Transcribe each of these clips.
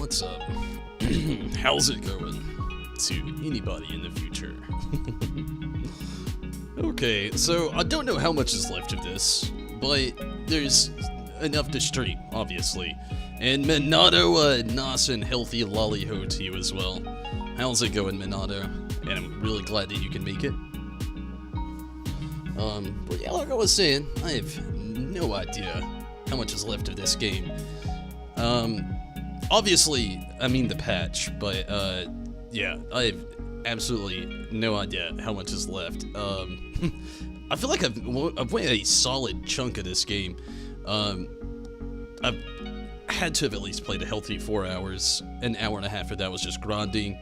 what's up? How's it going? To anybody in the future. Okay, so I don't know how much is left of this, but there's enough to stream, obviously. And Minato, nice and healthy lolly-ho to you as well. How's it going, Minato? And I'm really glad that you can make it. But yeah, like I was saying, I have no idea how much is left of this game. Obviously, I mean the patch, but, yeah, I have absolutely no idea how much is left. I feel like I've went a solid chunk of this game. I've had to have at least played a healthy 4 hours. An hour and a half of that was just grinding.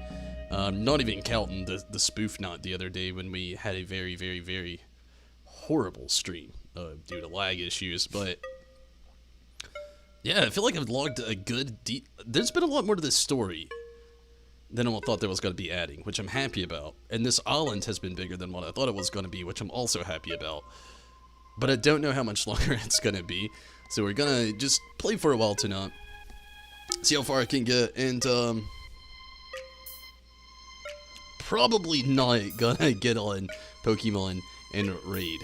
Not even counting the spoof knot the other day when we had a very, very, very horrible stream due to lag issues, but yeah, I feel like I've logged a good there's been a lot more to this story than I thought there was going to be adding, which I'm happy about. And this island has been bigger than what I thought it was going to be, which I'm also happy about. But I don't know how much longer it's going to be, so we're going to just play for a while tonight, see how far I can get, and probably not gonna get on Pokemon and raid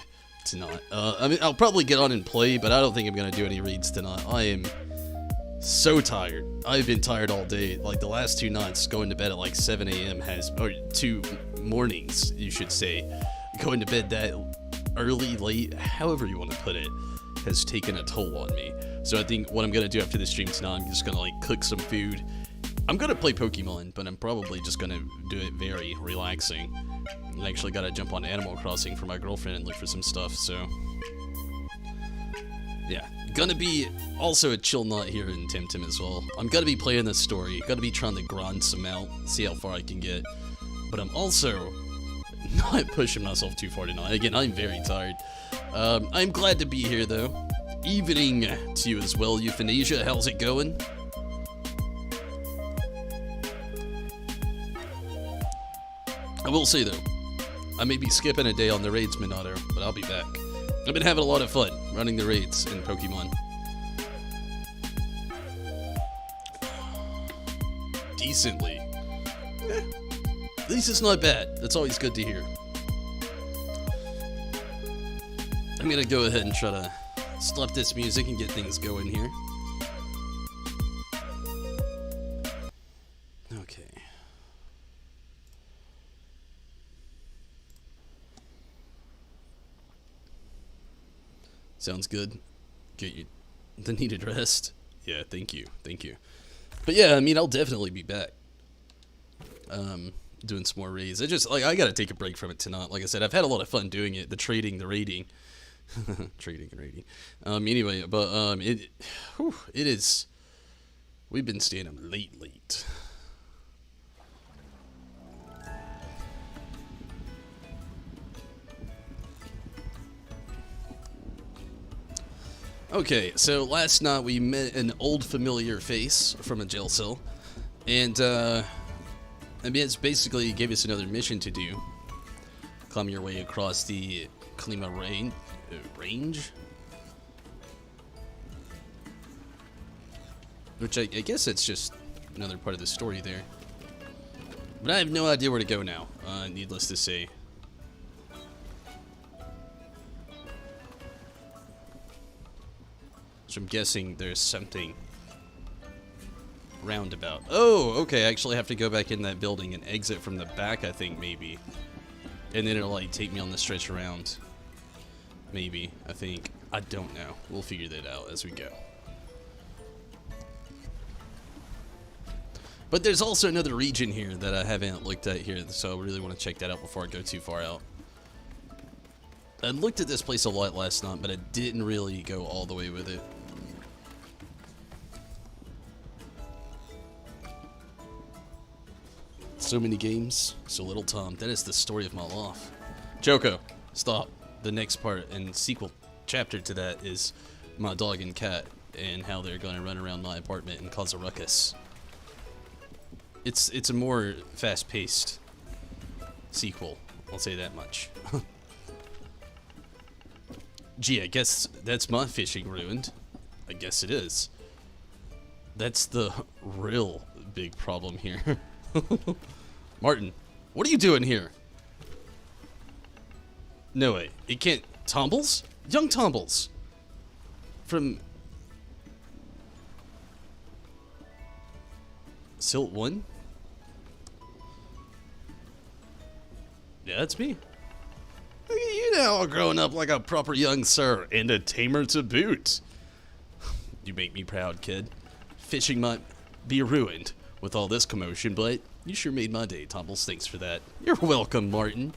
tonight. I mean, I'll probably get on and play, but I don't think I'm gonna do any raids tonight. I am so tired. I've been tired all day. Like the last 2 nights, going to bed at like 7 a.m. or 2 mornings, you should say. Going to bed that early, late, however you want to put it, has taken a toll on me. So I think what I'm gonna do after this stream tonight, I'm just gonna like cook some food. I'm gonna play Pokemon, but I'm probably just gonna do it very relaxing. I actually gotta jump on Animal Crossing for my girlfriend and look for some stuff, so yeah. Gonna be also a chill night here in Temtem as well. I'm gonna be playing this story, gonna be trying to grind some out, see how far I can get. But I'm also not pushing myself too far tonight. Again, I'm very tired. I'm glad to be here though. Evening to you as well, Euthanasia. How's it going? I will say though, I may be skipping a day on the raids, Minato, but I'll be back. I've been having a lot of fun running the raids in Pokemon. Decently. At least it's not bad. That's always good to hear. I'm gonna go ahead and try to stop this music and get things going here. Okay. Sounds good. Get you the needed rest. Yeah, thank you. Thank you. But yeah, I mean, I'll definitely be back. Doing some more raids. I gotta take a break from it tonight. Like I said, I've had a lot of fun doing it. The trading, the raiding. Trading and raiding. Anyway, but, it is, we've been staying up late. Okay, so last night we met an old familiar face from a jail cell, and, I mean, it's basically gave us another mission to do. Climb your way across the Klima range? Which I guess it's just another part of the story there. But I have no idea where to go now, needless to say. So I'm guessing there's something roundabout. Oh, okay, I actually have to go back in that building and exit from the back, I think, maybe. And then it'll, like, take me on the stretch around. Maybe, I think. I don't know. We'll figure that out as we go. But there's also another region here that I haven't looked at here, so I really want to check that out before I go too far out. I looked at this place a lot last night, but I didn't really go all the way with it. So many games, so little time. That is the story of my life. Joko, stop. The next part and sequel chapter to that is my dog and cat and how they're going to run around my apartment and cause a ruckus. It's a more fast-paced sequel, I'll say that much. Gee, I guess that's my fishing ruined. I guess it is. That's the real big problem here. Martin, what are you doing here? No way. It can't. Tombles? Young Tombles. From Silt 1? Yeah, that's me. Look at you now, all grown up like a proper young sir, and a tamer to boot. You make me proud, kid. Fishing might be ruined with all this commotion, but you sure made my day, Tombles. Thanks for that. You're welcome, Martin.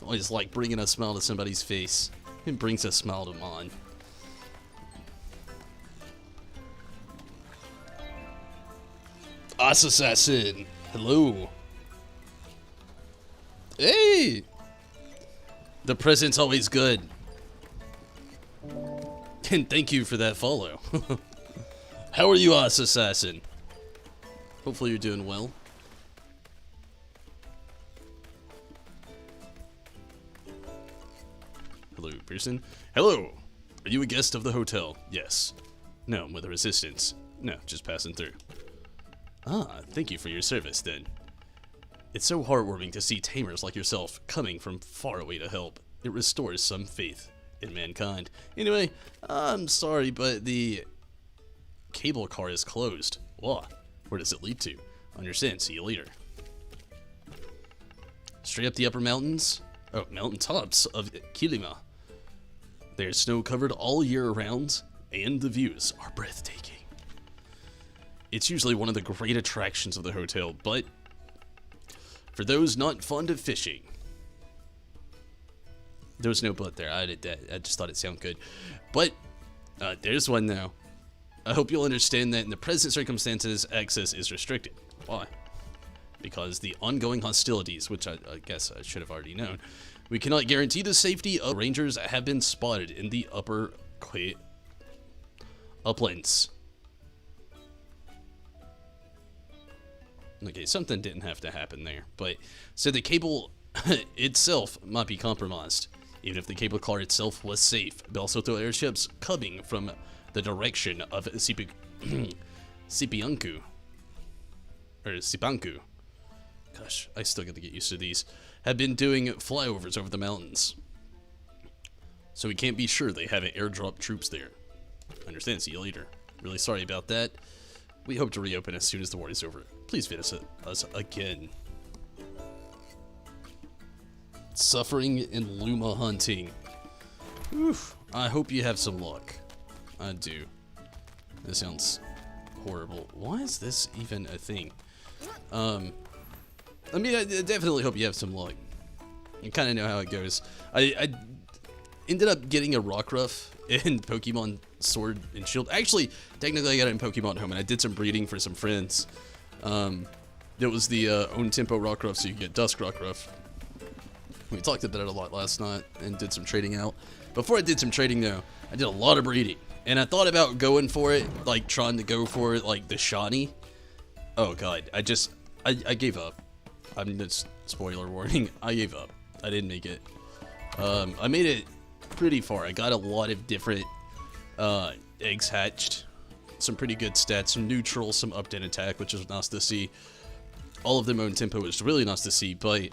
Always like bringing a smile to somebody's face. It brings a smile to mine. Us assassin. Hello. Hey. The present's always good. And thank you for that follow. How are you, Us assassin? Hopefully you're doing well. Hello, person. Hello! Are you a guest of the hotel? Yes. No, with a resistance. No, just passing through. Ah, thank you for your service, then. It's so heartwarming to see tamers like yourself coming from far away to help. It restores some faith in mankind. Anyway, I'm sorry, but the cable car is closed. What? Where does it lead to? Understand, see you later. Straight up the upper mountains? Oh, mountain tops of Kisiwa. There's snow covered all year round, and the views are breathtaking. It's usually one of the great attractions of the hotel, but for those not fond of fishing, there was no but there. I just thought it sounded good. But there's one now. I hope you'll understand that in the present circumstances, access is restricted. Why? Because the ongoing hostilities, which I guess I should have already known, we cannot guarantee the safety of rangers have been spotted in the uplands. Okay, something didn't have to happen there, but so the cable itself might be compromised. Even if the cable car itself was safe, but also through airships coming from the direction of Sipianku. Or Sipanku. Gosh, I still got to get used to these. Have been doing flyovers over the mountains. So we can't be sure they haven't airdropped troops there. Understand, see you later. Really sorry about that. We hope to reopen as soon as the war is over. Please visit us again. Suffering in Luma hunting. Oof. I hope you have some luck. I do. This sounds horrible. Why is this even a thing? I mean, I definitely hope you have some luck. You kind of know how it goes. I ended up getting a Rockruff in Pokemon Sword and Shield. Actually, technically I got it in Pokemon Home, and I did some breeding for some friends. It was the own tempo Rockruff, so you get Dusk Rockruff. We talked about it a lot last night and did some trading out. Before I did some trading, though, I did a lot of breeding. And I thought about going for it, like trying to go for it, like the shiny. Oh, God. I gave up. I'm just, spoiler warning, I gave up. I didn't make it. I made it pretty far. I got a lot of different eggs hatched. Some pretty good stats, some neutral, some up and attack, which is nice to see. All of them own tempo, which is really nice to see, but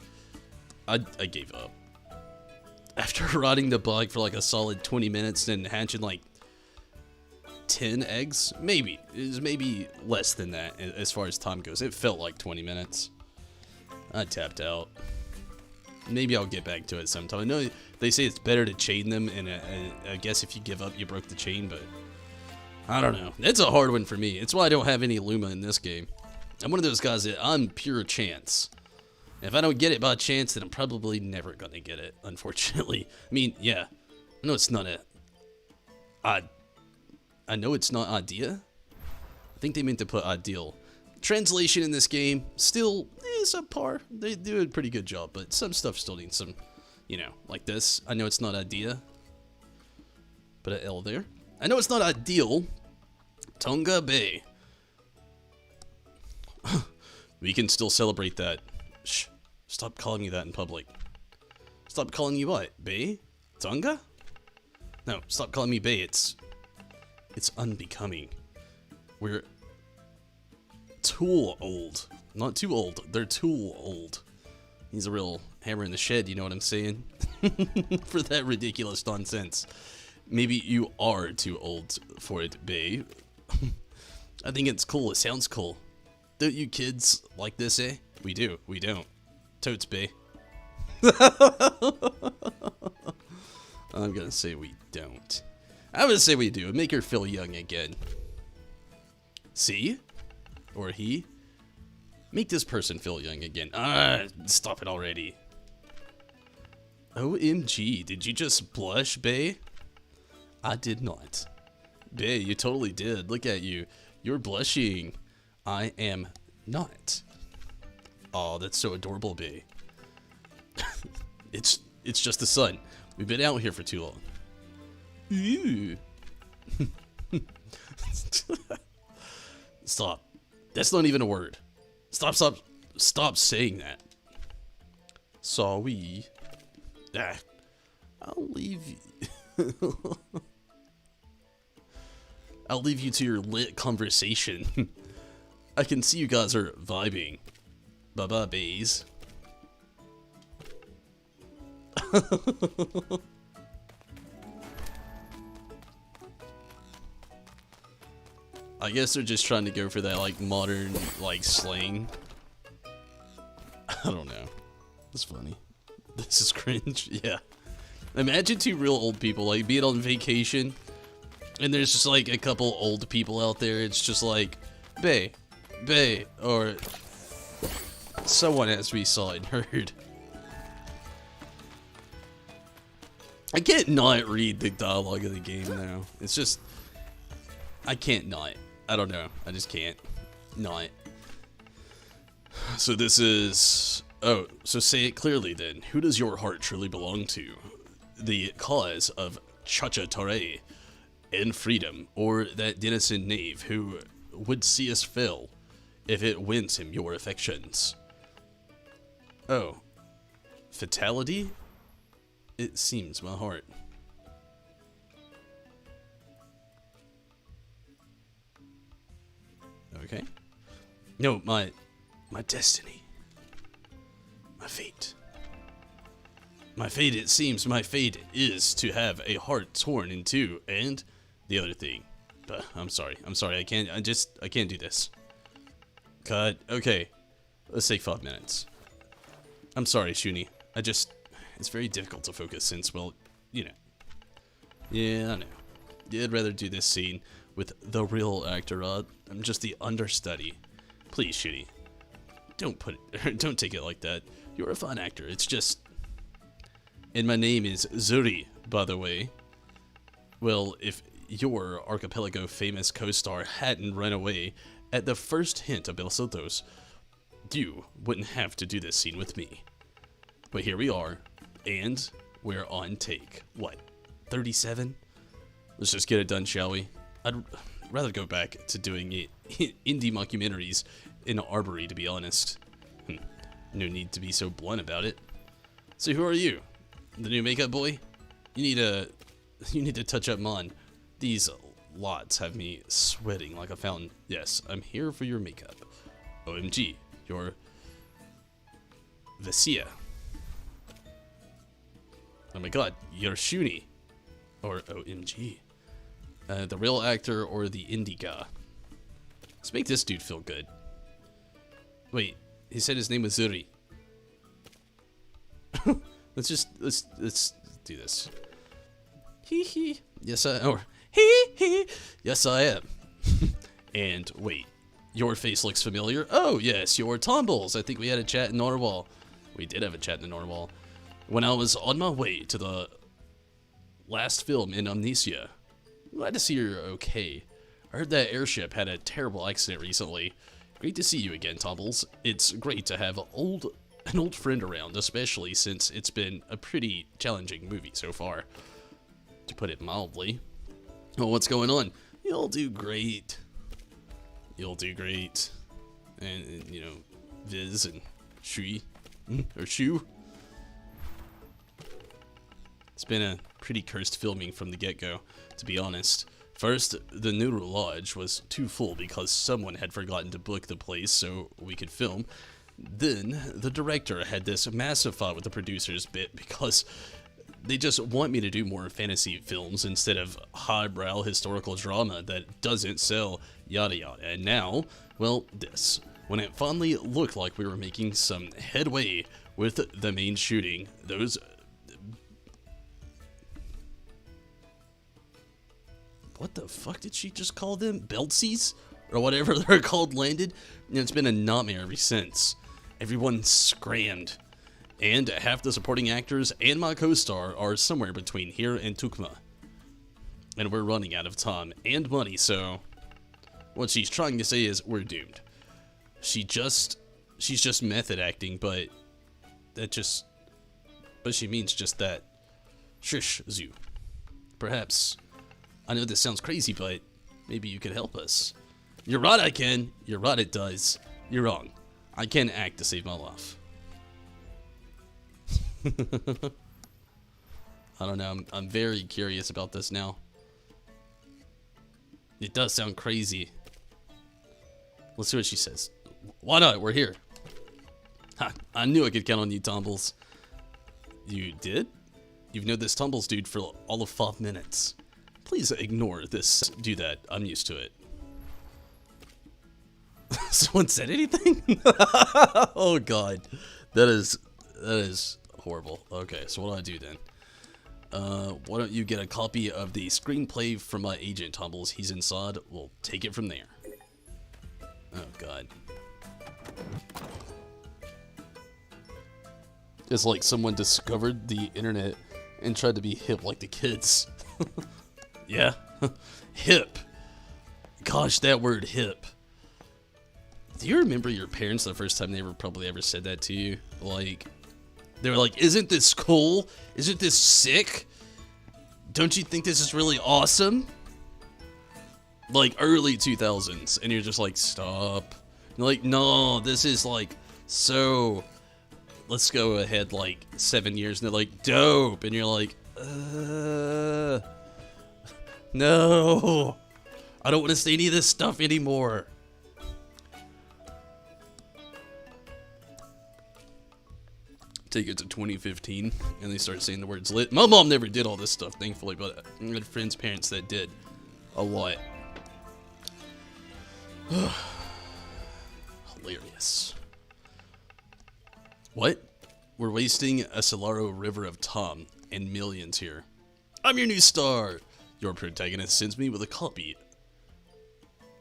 I gave up. After riding the bug for like a solid 20 minutes and hatching like 10 eggs, maybe. It was maybe less than that as far as time goes. It felt like 20 minutes. I tapped out. Maybe I'll get back to it sometime. I know they say it's better to chain them, and I guess if you give up, you broke the chain, but I don't know. It's a hard one for me. It's why I don't have any Luma in this game. I'm one of those guys that I'm pure chance. If I don't get it by chance, then I'm probably never gonna get it, unfortunately. I mean, yeah. I know it's not I know it's not idea. I think they meant to put ideal. Translation in this game still is subpar. They do a pretty good job, but some stuff still needs some, you know, like this. I know it's not idea. Put an L there. I know it's not ideal. Tonga Bay. We can still celebrate that. Shh. Stop calling me that in public. Stop calling you what? Bay? Tonga? No, stop calling me Bay. It's unbecoming. We're tool old. Not too old. They're tool old. He's a real hammer in the shed, you know what I'm saying? For that ridiculous nonsense. Maybe you are too old for it, babe. I think it's cool. It sounds cool. Don't you kids like this, eh? We do. We don't. Totes, babe. I'm gonna say we don't. I'm gonna say we do. Make her feel young again. See? Or he? Make this person feel young again. Stop it already. OMG, did you just blush, bae? I did not. Bae, you totally did. Look at you. You're blushing. I am not. Oh, that's so adorable, bae. It's just the sun. We've been out here for too long. Ew. Stop. That's not even a word. Stop saying that. Sorry. I'll leave you. I'll leave you to your lit conversation. I can see you guys are vibing. Bye-bye, bays. I guess they're just trying to go for that, like, modern, like, slang. I don't know. That's funny. This is cringe. Yeah. Imagine two real old people, like, being on vacation, and there's just, like, a couple old people out there. It's just like, bae, or someone as we saw and heard. I can't not read the dialogue of the game now. It's just, I can't not. I don't know. I just can't not. So this is, oh, so say it clearly then. Who does your heart truly belong to? The cause of Chacha Tore and freedom, or that Denison knave who would see us fail if it wins him your affections? Oh, fatality? It seems my heart. Okay. No, my destiny. My fate. My fate, it seems my fate is to have a heart torn in two, and the other thing. But I'm sorry, I can't do this. Cut. Okay. Let's take 5 minutes. I'm sorry, Shuni. It's very difficult to focus since, well, you know. Yeah, I know. I'd rather do this scene with the real actor. I'm just the understudy. Please, Shuni. Don't take it like that. You're a fine actor. It's just. And my name is Zuri, by the way. Well, if your Archipelago famous co-star hadn't run away at the first hint of Belsotos, you wouldn't have to do this scene with me. But here we are, and we're on take. What, 37? Let's just get it done, shall we? I'd rather go back to doing indie mockumentaries in an arbory, to be honest. No need to be so blunt about it. So who are you? The new makeup boy? You need to touch up mine. These lots have me sweating like a fountain. Yes, I'm here for your makeup. OMG, your Vesia. Oh my god, you're Shuni. Or OMG. The real actor or the indie guy. Let's make this dude feel good. Wait, he said his name was Zuri. let's do this. Hee hee. Yes, yes, I am. And wait, your face looks familiar. Oh yes, you're Tumbles. I think we had a chat in Narwhal. We did have a chat in Narwhal. When I was on my way to the last film in Amnesia. Glad to see you're okay. I heard that airship had a terrible accident recently. Great to see you again, Tumbles. It's great to have an old friend around, especially since it's been a pretty challenging movie so far, to put it mildly. Oh, what's going on? You'll do great. You'll do great. And you know, Viz and Shui, or Shu. It's been a pretty cursed filming from the get-go, to be honest. First, the Noodle Lodge was too full because someone had forgotten to book the place so we could film. Then, the director had this massive fight with the producers bit because they just want me to do more fantasy films instead of highbrow historical drama that doesn't sell, yada yada. And now, well, this. When it finally looked like we were making some headway with the main shooting, those... What the fuck did she just call them? Beltsies? Or whatever they're called landed? And it's been a nightmare ever since. Everyone scrammed. And half the supporting actors and my co-star are somewhere between here and Tukma. And we're running out of time and money, so... What she's trying to say is we're doomed. She's just method acting, but... But she means just that. Shush, Zoo. Perhaps... I know this sounds crazy, but maybe you could help us. You're right, I can. You're right, it does. You're wrong. I can act to save my life. I don't know. I'm very curious about this now. It does sound crazy. Let's see what she says. Why not? We're here. Ha, I knew I could count on you, Tumbles. You did? You've known this Tumbles dude for all of 5 minutes. Please ignore this. Do that. I'm used to it. Someone said anything? Oh god. That is horrible. Okay, so what do I do then? Why don't you get a copy of the screenplay from my agent, Tumbles? He's inside. We'll take it from there. Oh god. It's like someone discovered the internet and tried to be hip like the kids. Yeah, hip. Gosh, that word hip. Do you remember your parents the first time they probably ever said that to you? Like, they were like, isn't this cool? Isn't this sick? Don't you think this is really awesome? Like, early 2000s. And you're just like, stop. You're like, no, this is like, so... Let's go ahead like 7 years. And they're like, dope. And you're like, no, I don't want to say any of this stuff anymore. Take it to 2015, and they start saying the words lit. My mom never did all this stuff, thankfully, but I had friends' parents that did a lot. Hilarious. What? We're wasting a Solaro river of time and millions here. I'm your new star. Your protagonist sends me with a copy.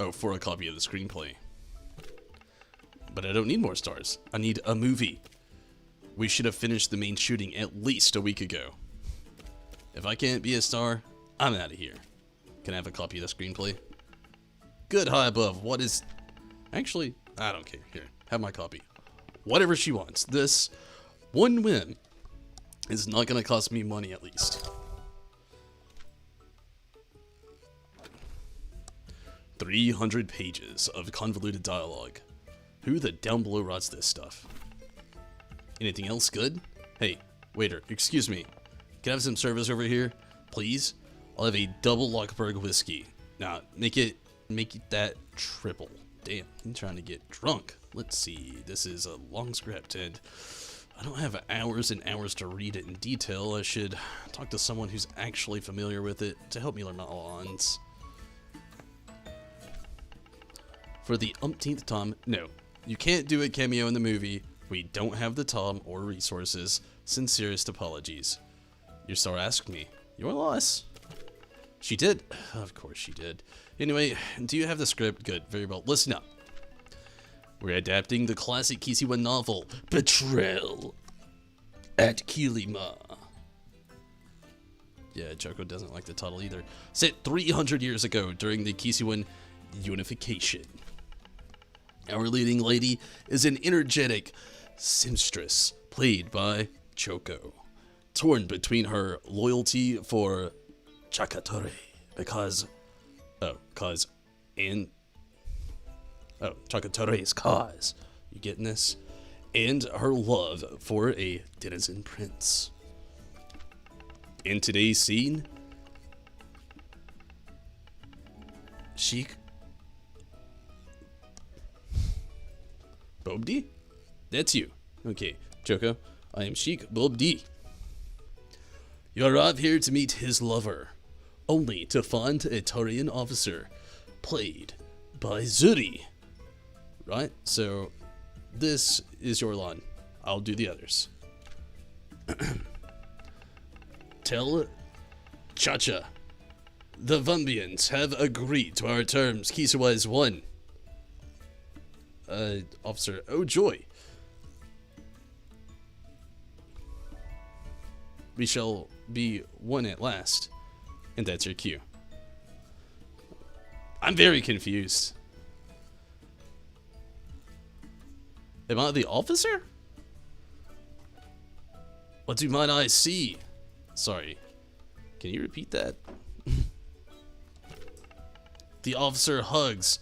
Oh, for a copy of the screenplay. But I don't need more stars. I need a movie. We should have finished the main shooting at least a week ago. If I can't be a star, I'm out of here. Can I have a copy of the screenplay? Good high above. What is... Actually, I don't care. Here, have my copy. Whatever she wants. This one whim is not going to cost me money at least. 300 pages of convoluted dialogue. Who the down below writes this stuff? Anything else good? Hey, waiter, excuse me. Can I have some service over here, please? I'll have a double Lockberg whiskey. Now, make it that triple. Damn, I'm trying to get drunk. Let's see, this is a long script, and I don't have hours and hours to read it in detail. I should talk to someone who's actually familiar with it to help me learn my lines. For the umpteenth time, no. You can't do a cameo in the movie. We don't have the time or resources. Sincerest apologies. Your star asked me. Your loss. She did. Of course she did. Anyway, do you have the script? Good. Very well. Listen up. We're adapting the classic Kisiwa novel, Betrayal at Kilima. Yeah, Joko doesn't like the title either. Set 300 years ago during the Kisiwan unification. Our leading lady is an energetic seamstress played by Choco, torn between her loyalty for Chakatore Chakatore's cause. You getting this? And her love for a denizen prince. In today's scene, Sheik Bobdi? That's you. Okay, Choco. I am Sheik Bobdi. You arrive here to meet his lover, only to find a Turian officer, played by Zuri. Right? So, this is your line. I'll do the others. Tell Chacha, the Vumbians have agreed to our terms. Kisiwa is one. Officer, oh joy. We shall be one at last. And that's your cue. I'm very confused. Am I the officer? What do mine eyes see? Sorry. Can you repeat that? The officer hugs.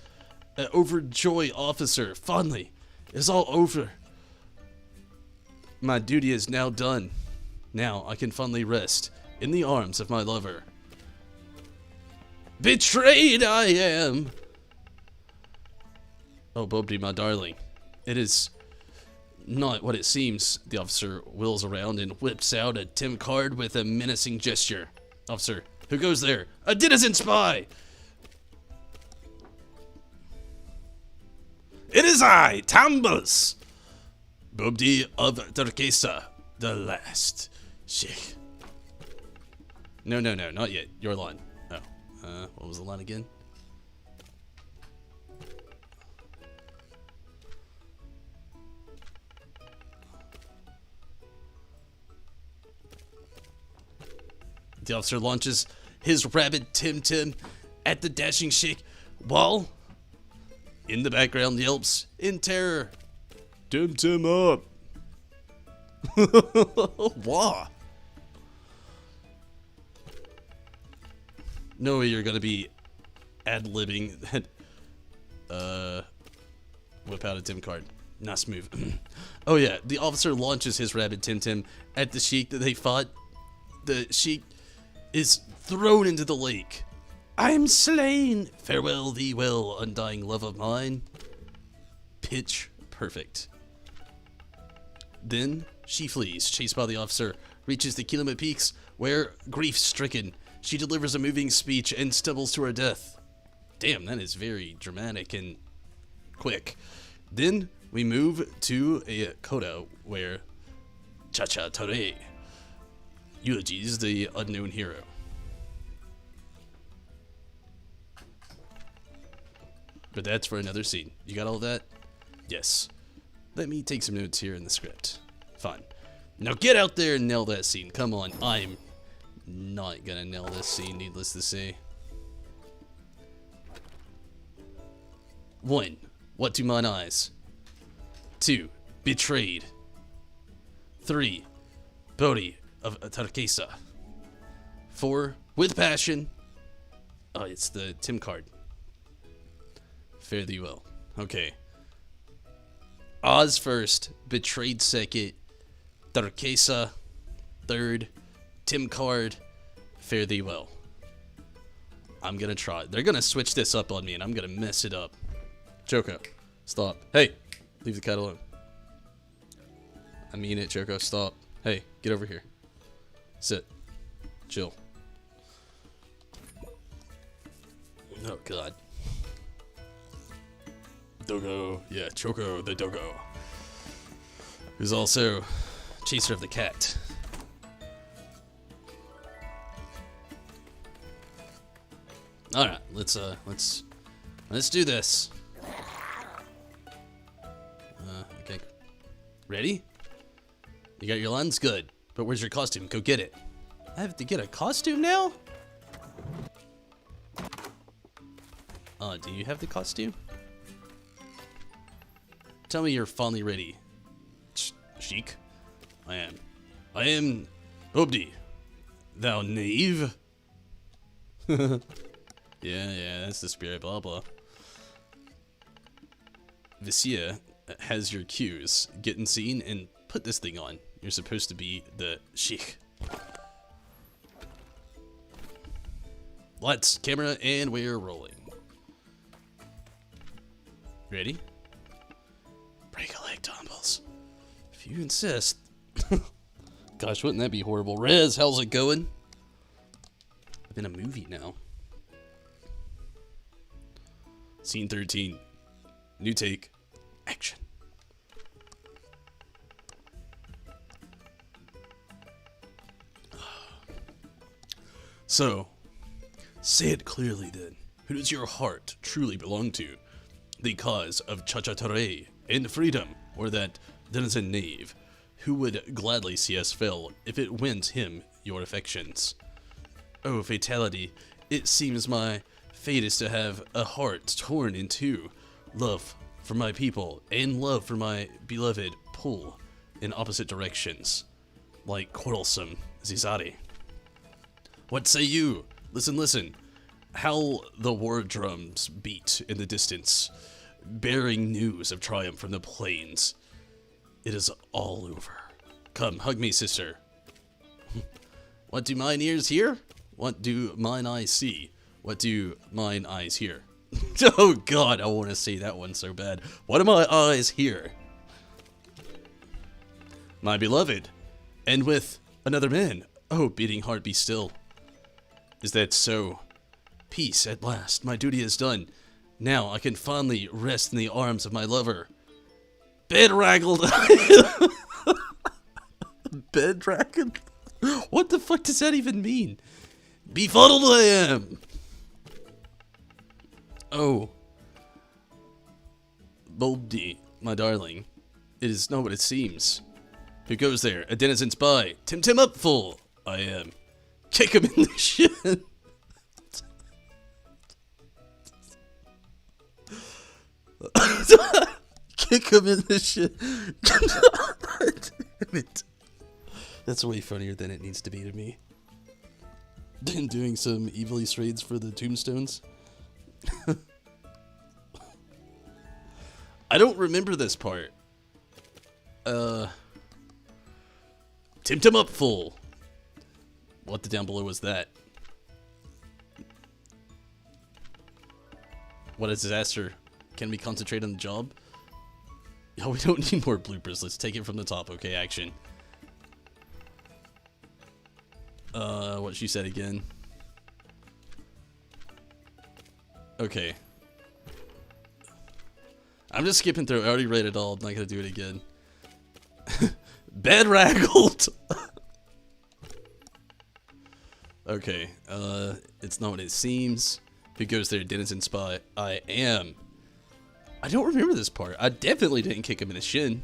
An overjoyed officer, fondly. It's all over. My duty is now done. Now I can fondly rest in the arms of my lover. Betrayed I am! Oh, Bobdi, my darling. It is not what it seems. The officer wheels around and whips out a Tim card with a menacing gesture. Officer, who goes there? A denizen spy! It is I, Tambus! Bobdi of Turkesa, the last Sheikh. No, not yet. Your line. Oh, what was the line again? The officer launches his rabid Temtem at the dashing Sheikh, while in the background yelps in terror, Temtem up! Wah! No way you're gonna be ad-libbing that. Whip out a Tim card. Nice move. Oh yeah, the officer launches his rabid Temtem at the Sheik that they fought. The Sheik is thrown into the lake. I am slain. Farewell thee well, undying love of mine. Pitch perfect. Then she flees, chased by the officer, reaches the Kilima Peaks, where, grief-stricken, she delivers a moving speech and stumbles to her death. Damn, that is very dramatic and quick. Then we move to a coda where Chacha Tore eulogies the unknown hero. But that's for another scene. You got all that? Yes. Let me take some notes here in the script. Fine. Now get out there and nail that scene. Come on. I'm not gonna nail this scene, needless to say. 1. What do mine eyes? 2. Betrayed. 3. Bodhi of Turkesa. 4. With passion. Oh, it's the Tim card. Fare thee well. Okay. Oz first. Betrayed second. Turkesa third. Tim card. Fare thee well. I'm gonna try. They're gonna switch this up on me and I'm gonna mess it up. Choco, stop. Hey, leave the cat alone. I mean it, Choco, stop. Hey, get over here. Sit. Chill. Oh, God. Dogo. Yeah, Choco, the Dogo. Who's also chaser of the cat. Alright, let's do this. Okay. Ready? You got your lens? Good. But where's your costume? Go get it. I have to get a costume now? Do you have the costume? Tell me you're finally ready. Sheik? I am Bobdi. Thou knave? Yeah, that's the spirit, blah blah. Vicia has your cues. Get in scene and put this thing on. You're supposed to be the Sheik. Lights, camera, and we're rolling. Ready? Break a leg, Tumbles. If you insist. Gosh, wouldn't that be horrible? Rez, how's it going? I'm in a movie now. Scene 13. New take. Action. So, say it clearly then. Who does your heart truly belong to? The cause of Chachatare and freedom, or that denizen knave who would gladly see us fail if it wins him your affections? Oh, fatality, it seems my fate is to have a heart torn in two. Love for my people and love for my beloved pull in opposite directions, like quarrelsome Zizari. What say you? Listen, listen. How the war drums beat in the distance, bearing news of triumph from the plains. It is all over. Come, hug me, sister. What do mine ears hear? What do mine eyes see? What do mine eyes hear? Oh God, I want to say that one so bad. What do my eyes hear? My beloved, and with another man. Oh, beating heart, be still. Is that so? Peace at last, my duty is done. Now I can fondly rest in the arms of my lover. Bedraggled. Bedraggled? What the fuck does that even mean? Befuddled I am. Oh. Boldy, my darling. It is not what it seems. Who goes there? A denizen spy. Temtem up full. I am. Kick him in the shin. Kick him in the shin. Damn it. That's way funnier than it needs to be to me. Then doing some evil East raids for the tombstones. I don't remember this part. Temtem up full. What the down below was that? What a disaster. Can we concentrate on the job? Oh, we don't need more bloopers. Let's take it from the top. Okay, action. What she said again. Okay. I'm just skipping through. I already read it all. I'm not gonna do it again. Bedraggled! Okay, it's not what it seems. Who goes there? Denizen spy. I am. I don't remember this part. I definitely didn't kick him in the shin.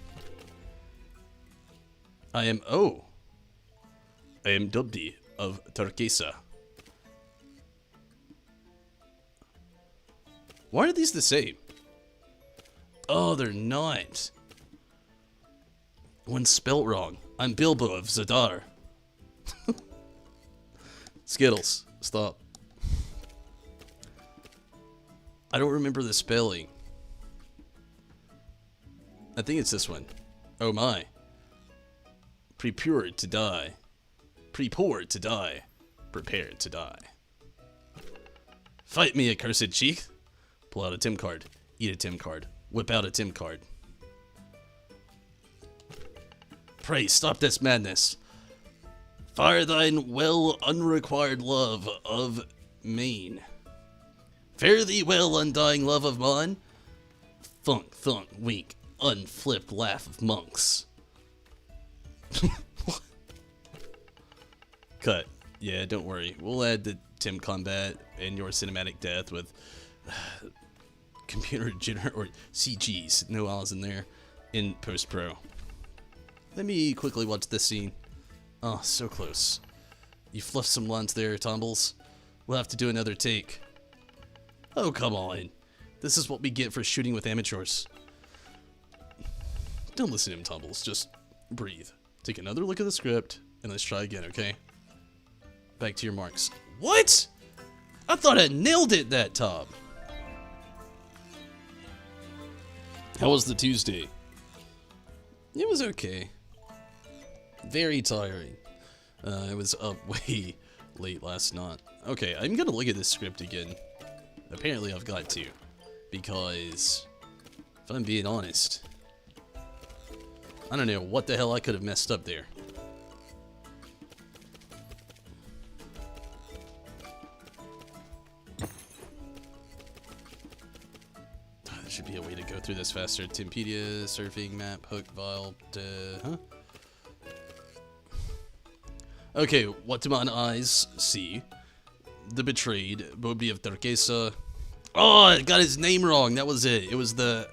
I am I am Dubdi of Turkesa. Why are these the same? Oh, they're not. One's spelt wrong. I'm Bilbo of Zadar. Skittles, stop. I don't remember the spelling. I think it's this one. Oh my. Prepared to die. Prepared to die. Prepared to die. Fight me, accursed cheek. Pull out a Tim card. Eat a Tim card. Whip out a Tim card. Pray stop this madness. Fire thine well unrequired love of Maine. Fare thee well, undying love of mine. Thunk, thunk, wink, unflipped laugh of monks. Cut. Yeah, don't worry. We'll add the Tim combat and your cinematic death with computer generated or CGs, no L's in there, in post-pro. Let me quickly watch this scene. Oh, so close. You fluffed some lines there, Tumbles. We'll have to do another take. Oh, come on. This is what we get for shooting with amateurs. Don't listen to him, Tumbles. Just breathe. Take another look at the script, and let's try again, okay? Back to your marks. What? I thought I nailed it that time. How was the Tuesday? It was okay. Very tiring. I was up way late last night. Okay, I'm gonna look at this script again. Apparently I've got to. Because If I'm being honest. I don't know what the hell I could have messed up there. There should be a way to go through this faster. Timpedia, surfing, map, hook, vial, huh? Okay, what do mine eyes see? The betrayed, Bobby of Turquesa. Oh, I got his name wrong. That was it. It was the...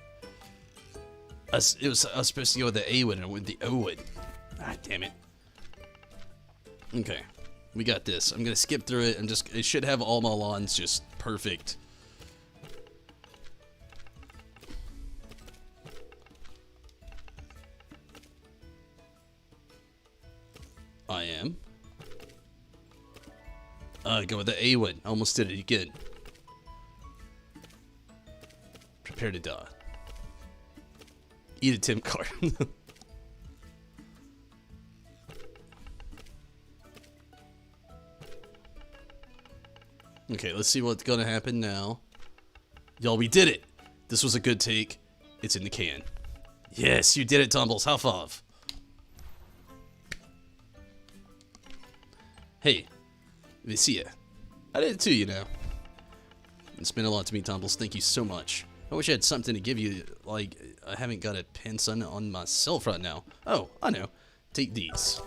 I was supposed to go with the A one and I went with the O one. Ah, damn it. Okay, we got this. I'm gonna skip through it and just... It should have all my lawns just perfect. I am. Go with the A one. Almost did it again. Prepare to die. Eat a Tim card. Okay, let's see what's gonna happen now. Y'all, we did it! This was a good take. It's in the can. Yes, you did it, Tumbles. High five. Hey, Kisiwa. I did it too, you know. It's meant a lot to me, Tumbles. Thank you so much. I wish I had something to give you, like, I haven't got a pin on myself right now. Oh, I know. Take these.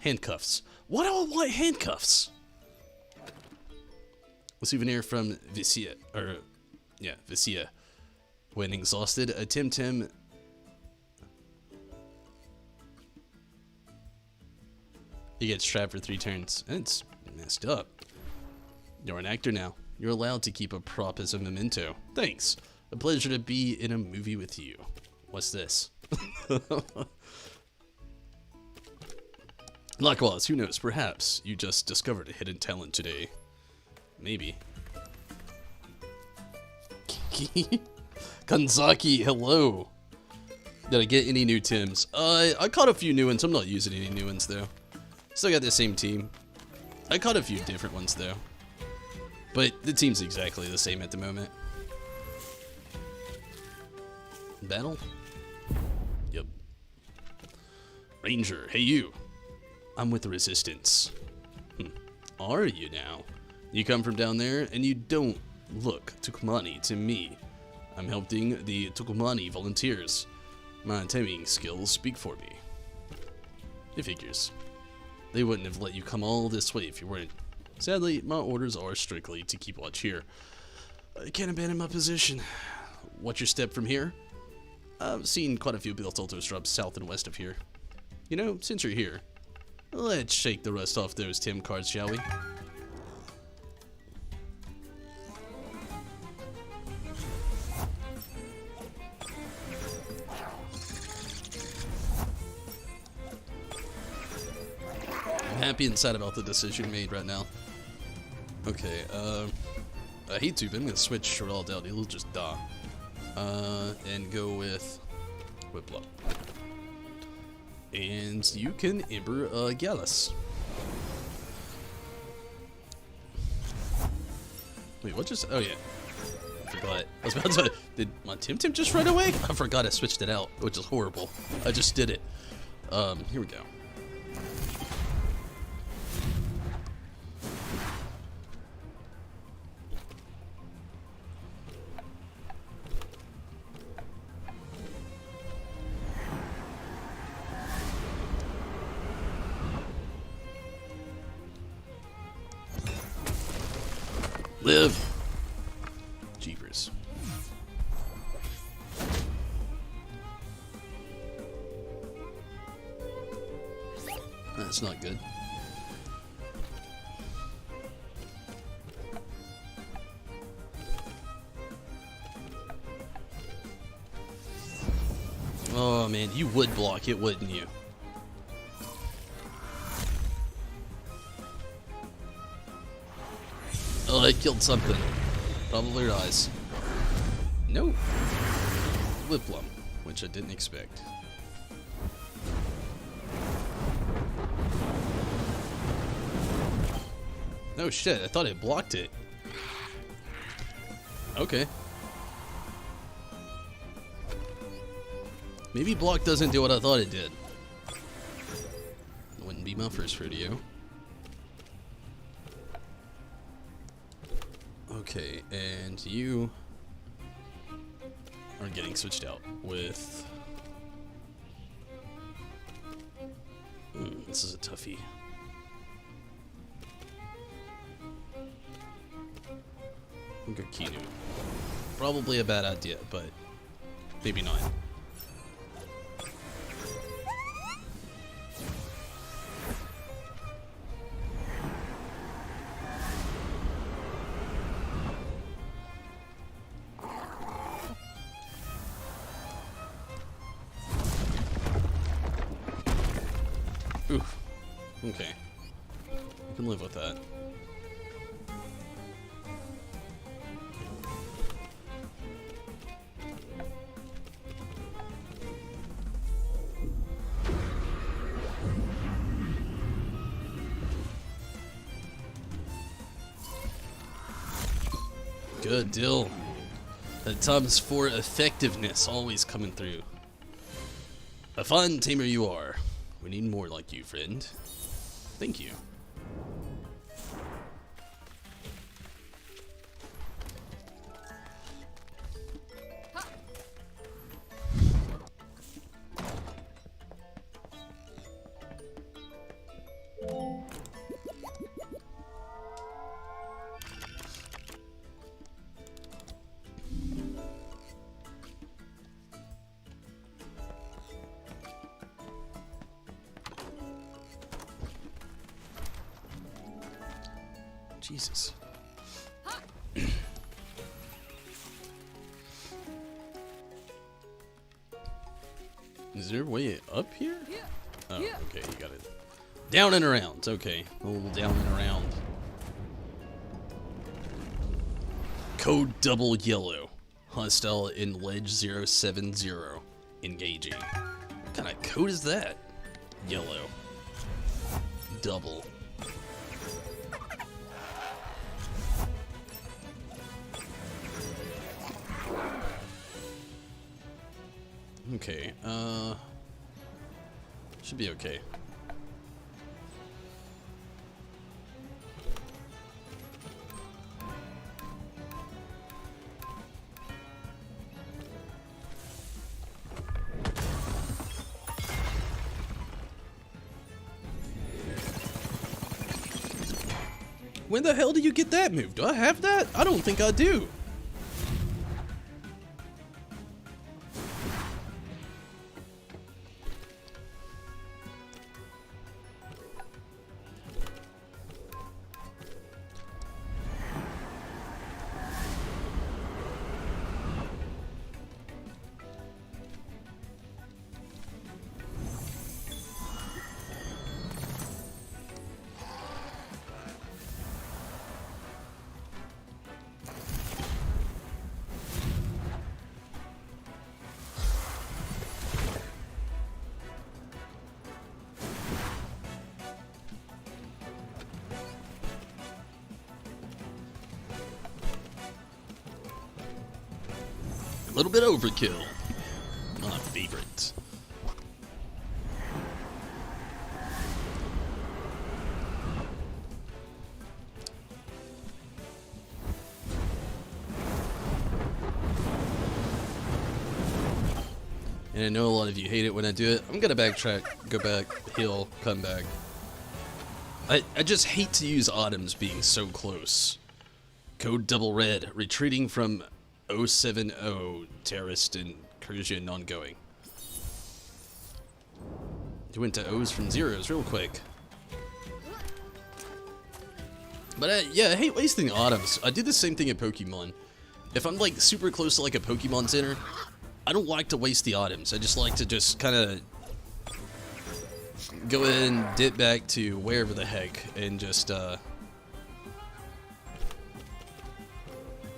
Handcuffs. Why do I want handcuffs? A souvenir from Kisiwa, or, yeah, Kisiwa. When exhausted, a Temtem... He gets trapped for 3 turns. It's messed up. You're an actor now. You're allowed to keep a prop as a memento. Thanks. A pleasure to be in a movie with you. What's this? Likewise, who knows? Perhaps you just discovered a hidden talent today. Maybe. Kanzaki, hello. Did I get any new Tims? I caught a few new ones. I'm not using any new ones though. Still got the same team. I caught a few different ones though. But the team's exactly the same at the moment. Battle? Yep. Ranger, hey you. I'm with the Resistance. Are you now? You come from down there and you don't look Tukumani to me. I'm helping the Tukumani volunteers. My timing skills speak for me. It figures. They wouldn't have let you come all this way if you weren't. Sadly, my orders are strictly to keep watch here. I can't abandon my position. What's your step from here? I've seen quite a few built altos drop south and west of here. You know, since you're here, let's shake the rust off those Tim cards, shall we? Happy and sad about the decision made right now. Okay, I hate to, but I'm gonna switch Shorel down. He'll just die. And go with Whiplow. And you can Ember Gallus. Wait, what just? Oh yeah, I forgot. I was about to. Did my Temtem just run away? I forgot I switched it out, which is horrible. I just did it. Here we go. Live! Jeepers. That's not good. Oh man, you would block it, wouldn't you? Oh, I killed something. Probably her eyes. No. Whiplum, which I didn't expect. No shit, I thought it blocked it. Okay. Maybe block doesn't do what I thought it did. Wouldn't be my first rodeo. Okay, and you are getting switched out with... this is a toughie. We'll go Kinu. Probably a bad idea, but maybe not. Oof. Okay. I can live with that. Good deal. That times 4 effectiveness always coming through. A fine tamer you are. We need more like you, friend. Thank you. Jesus. Is there a way up here? Oh, okay, you got it. Down and around. Okay, a little down and around. Code double yellow. Hostile in ledge 070. Engaging. What kind of code is that? Yellow. Double. Okay, should be okay. When the hell do you get that move? Do I have that? I don't think I do. A little bit overkill. My favorite. And I know a lot of you hate it when I do it. I'm gonna backtrack, go back, heal, come back. I just hate to use items being so close. Code double red, retreating from 070, terrorist incursion ongoing. You went to O's from zeros real quick. But yeah, I hate wasting items. I do the same thing in Pokemon. If I'm like super close to like a Pokemon Center, I don't like to waste the items. I just like to just kind of go ahead and dip back to wherever the heck and just kind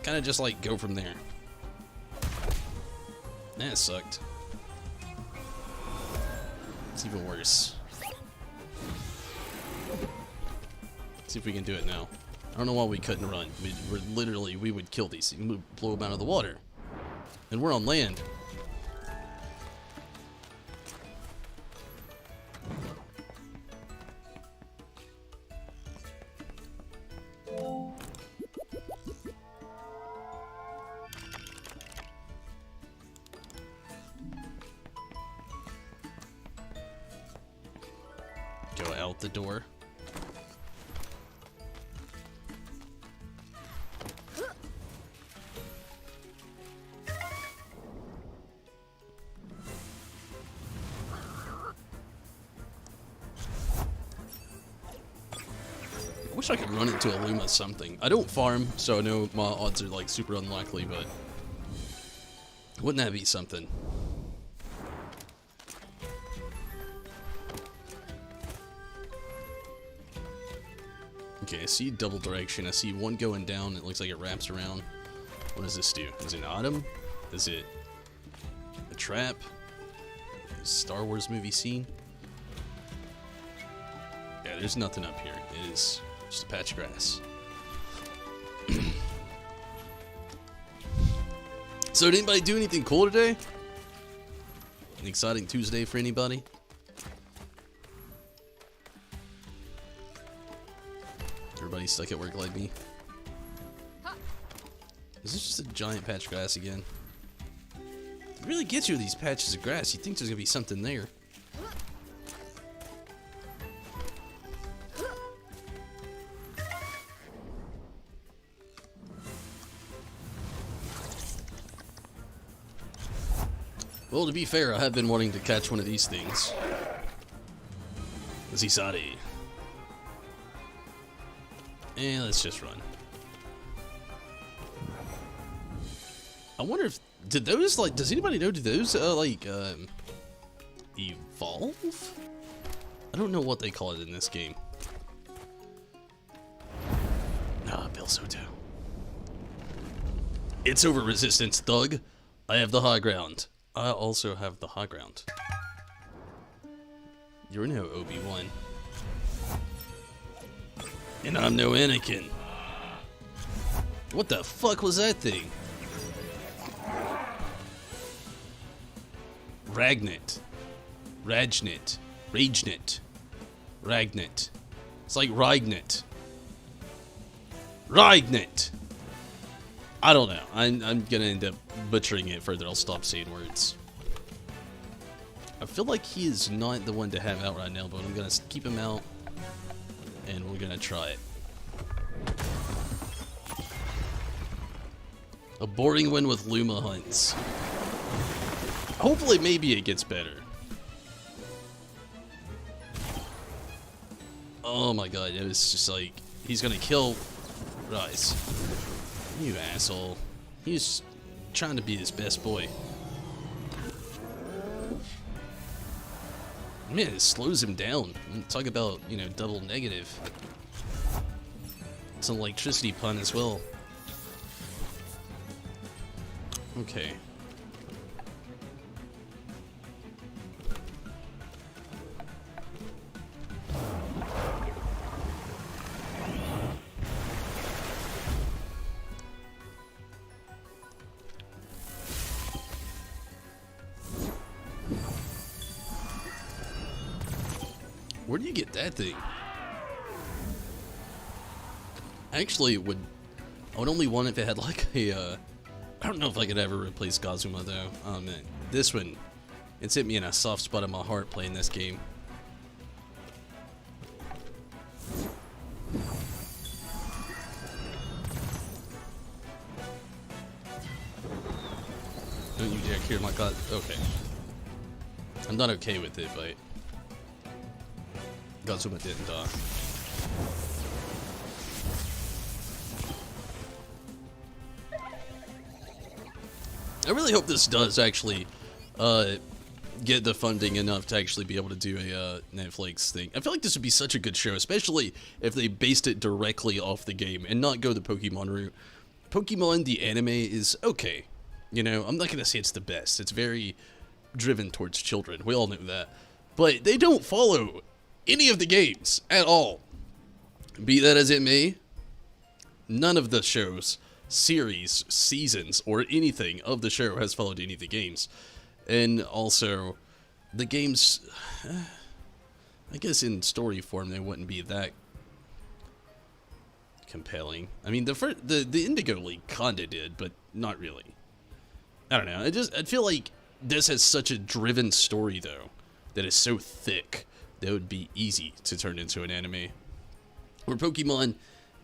of just like go from there. That sucked. It's even worse. Let's see if we can do it now. I don't know why we couldn't run. We would kill these. We would blow them out of the water. And we're on land. out the door. I wish I could run into a Luma something. I don't farm, so I know my odds are like super unlikely, but wouldn't that be something? Okay, I see double direction. I see one going down. It looks like it wraps around. What does this do? Is it an item? Is it a trap? Star Wars movie scene? Yeah, there's nothing up here. It is just a patch of grass. So did anybody do anything cool today? An exciting Tuesday for anybody? Everybody stuck at work like me? Is this just a giant patch of grass again? It really gets you with these patches of grass. You think there's gonna be something there. Well, to be fair, I have been wanting to catch one of these things. Zisari. And let's just run. I wonder if... Did those, like... Does anybody know, do those, evolve? I don't know what they call it in this game. Ah, Bill Soto. It's over, resistance, thug. I have the high ground. I also have the high ground. You're no Obi-Wan. And I'm no Anakin. What the fuck was that thing? Ragnet. Rajnet. Ragnet. Ragnet. It's like Ragnet. Ragnet! I don't know. I'm gonna end up butchering it further. I'll stop saying words. I feel like he is not the one to have out right now, but I'm gonna keep him out. And we're gonna try it. A boring one with Luma hunts. Hopefully, maybe it gets better. Oh my god, it was just like, he's gonna kill Rise. You asshole. He's trying to be his best boy. Man, it slows him down. Talk about, you know, double negative. It's an electricity pun as well. Okay. Where do you get that thing? Actually, I would only want if it had like a, I don't know if I could ever replace Kazuma though. Oh man, this one, it's hit me in a soft spot in my heart playing this game. Don't you dare hear my god. Okay. I'm not okay with it, but Kazuma didn't die. I really hope this does actually get the funding enough to actually be able to do a Netflix thing. I feel like this would be such a good show, especially if they based it directly off the game and not go the Pokemon route. Pokemon, the anime, is okay. You know, I'm not going to say it's the best. It's very driven towards children. We all know that. But they don't follow any of the games at all. Be that as it may, none of the shows, series, seasons, or anything of the show has followed any of the games. And also, the games, I guess in story form, they wouldn't be that compelling. I mean, the Indigo League kinda did, but not really. I don't know. I feel like this has such a driven story, though, that is so thick that would be easy to turn into an anime. Where Pokemon,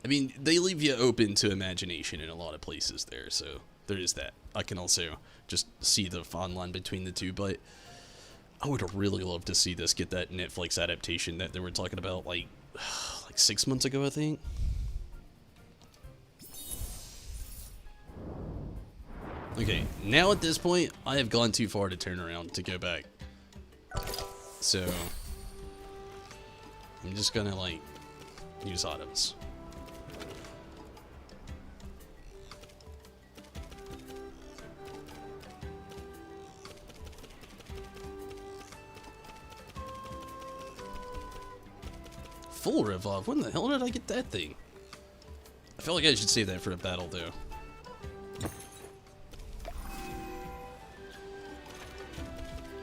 I mean, they leave you open to imagination in a lot of places there, so there is that. I can also just see the fine line between the two, but I would really love to see this get that Netflix adaptation that they were talking about like 6 months ago, I think. Okay, now at this point, I have gone too far to turn around to go back. So, I'm just gonna, like, use items. Full revive? When the hell did I get that thing? I feel like I should save that for a battle, though.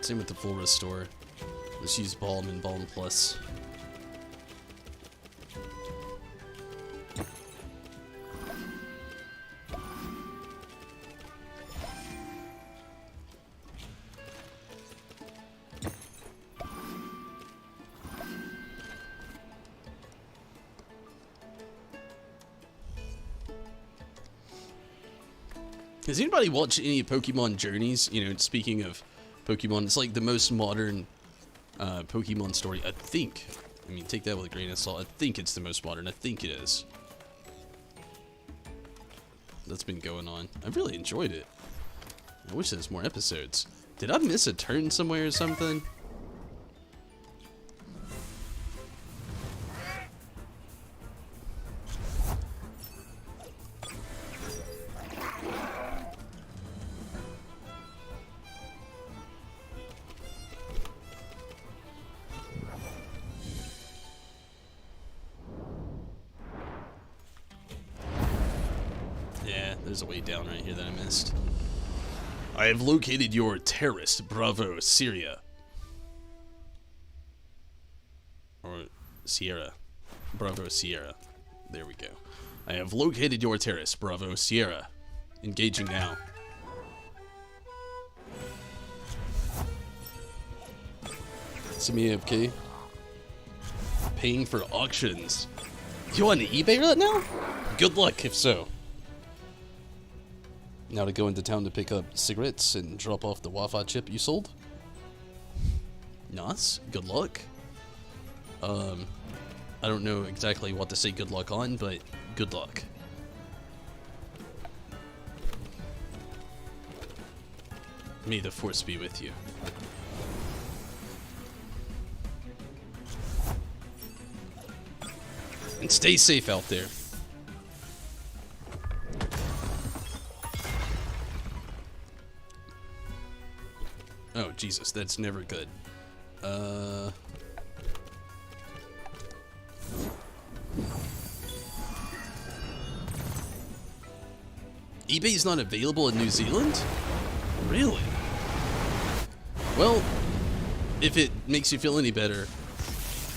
Same with the full restore. Let's use Balm and Balm Plus. Has anybody watched any Pokemon Journeys? You know, speaking of Pokemon, it's like the most modern Pokemon story, I think. I mean, take that with a grain of salt. I think it's the most modern. I think it is. That's been going on. I've really enjoyed it. I wish there was more episodes. Did I miss a turn somewhere or something? There's a way down right here that I missed. I have located your terrace, Bravo, Syria. Or Sierra. Bravo, Sierra. There we go. I have located your terrace, Bravo, Sierra. Engaging now. Semi AFK. Paying for auctions. You on eBay right now? Good luck if so. Now to go into town to pick up cigarettes and drop off the Wi-Fi chip you sold? Nice. Good luck. I don't know exactly what to say good luck on, but good luck. May the force be with you. And stay safe out there. Oh, Jesus, that's never good. eBay's not available in New Zealand? Really? Well, if it makes you feel any better,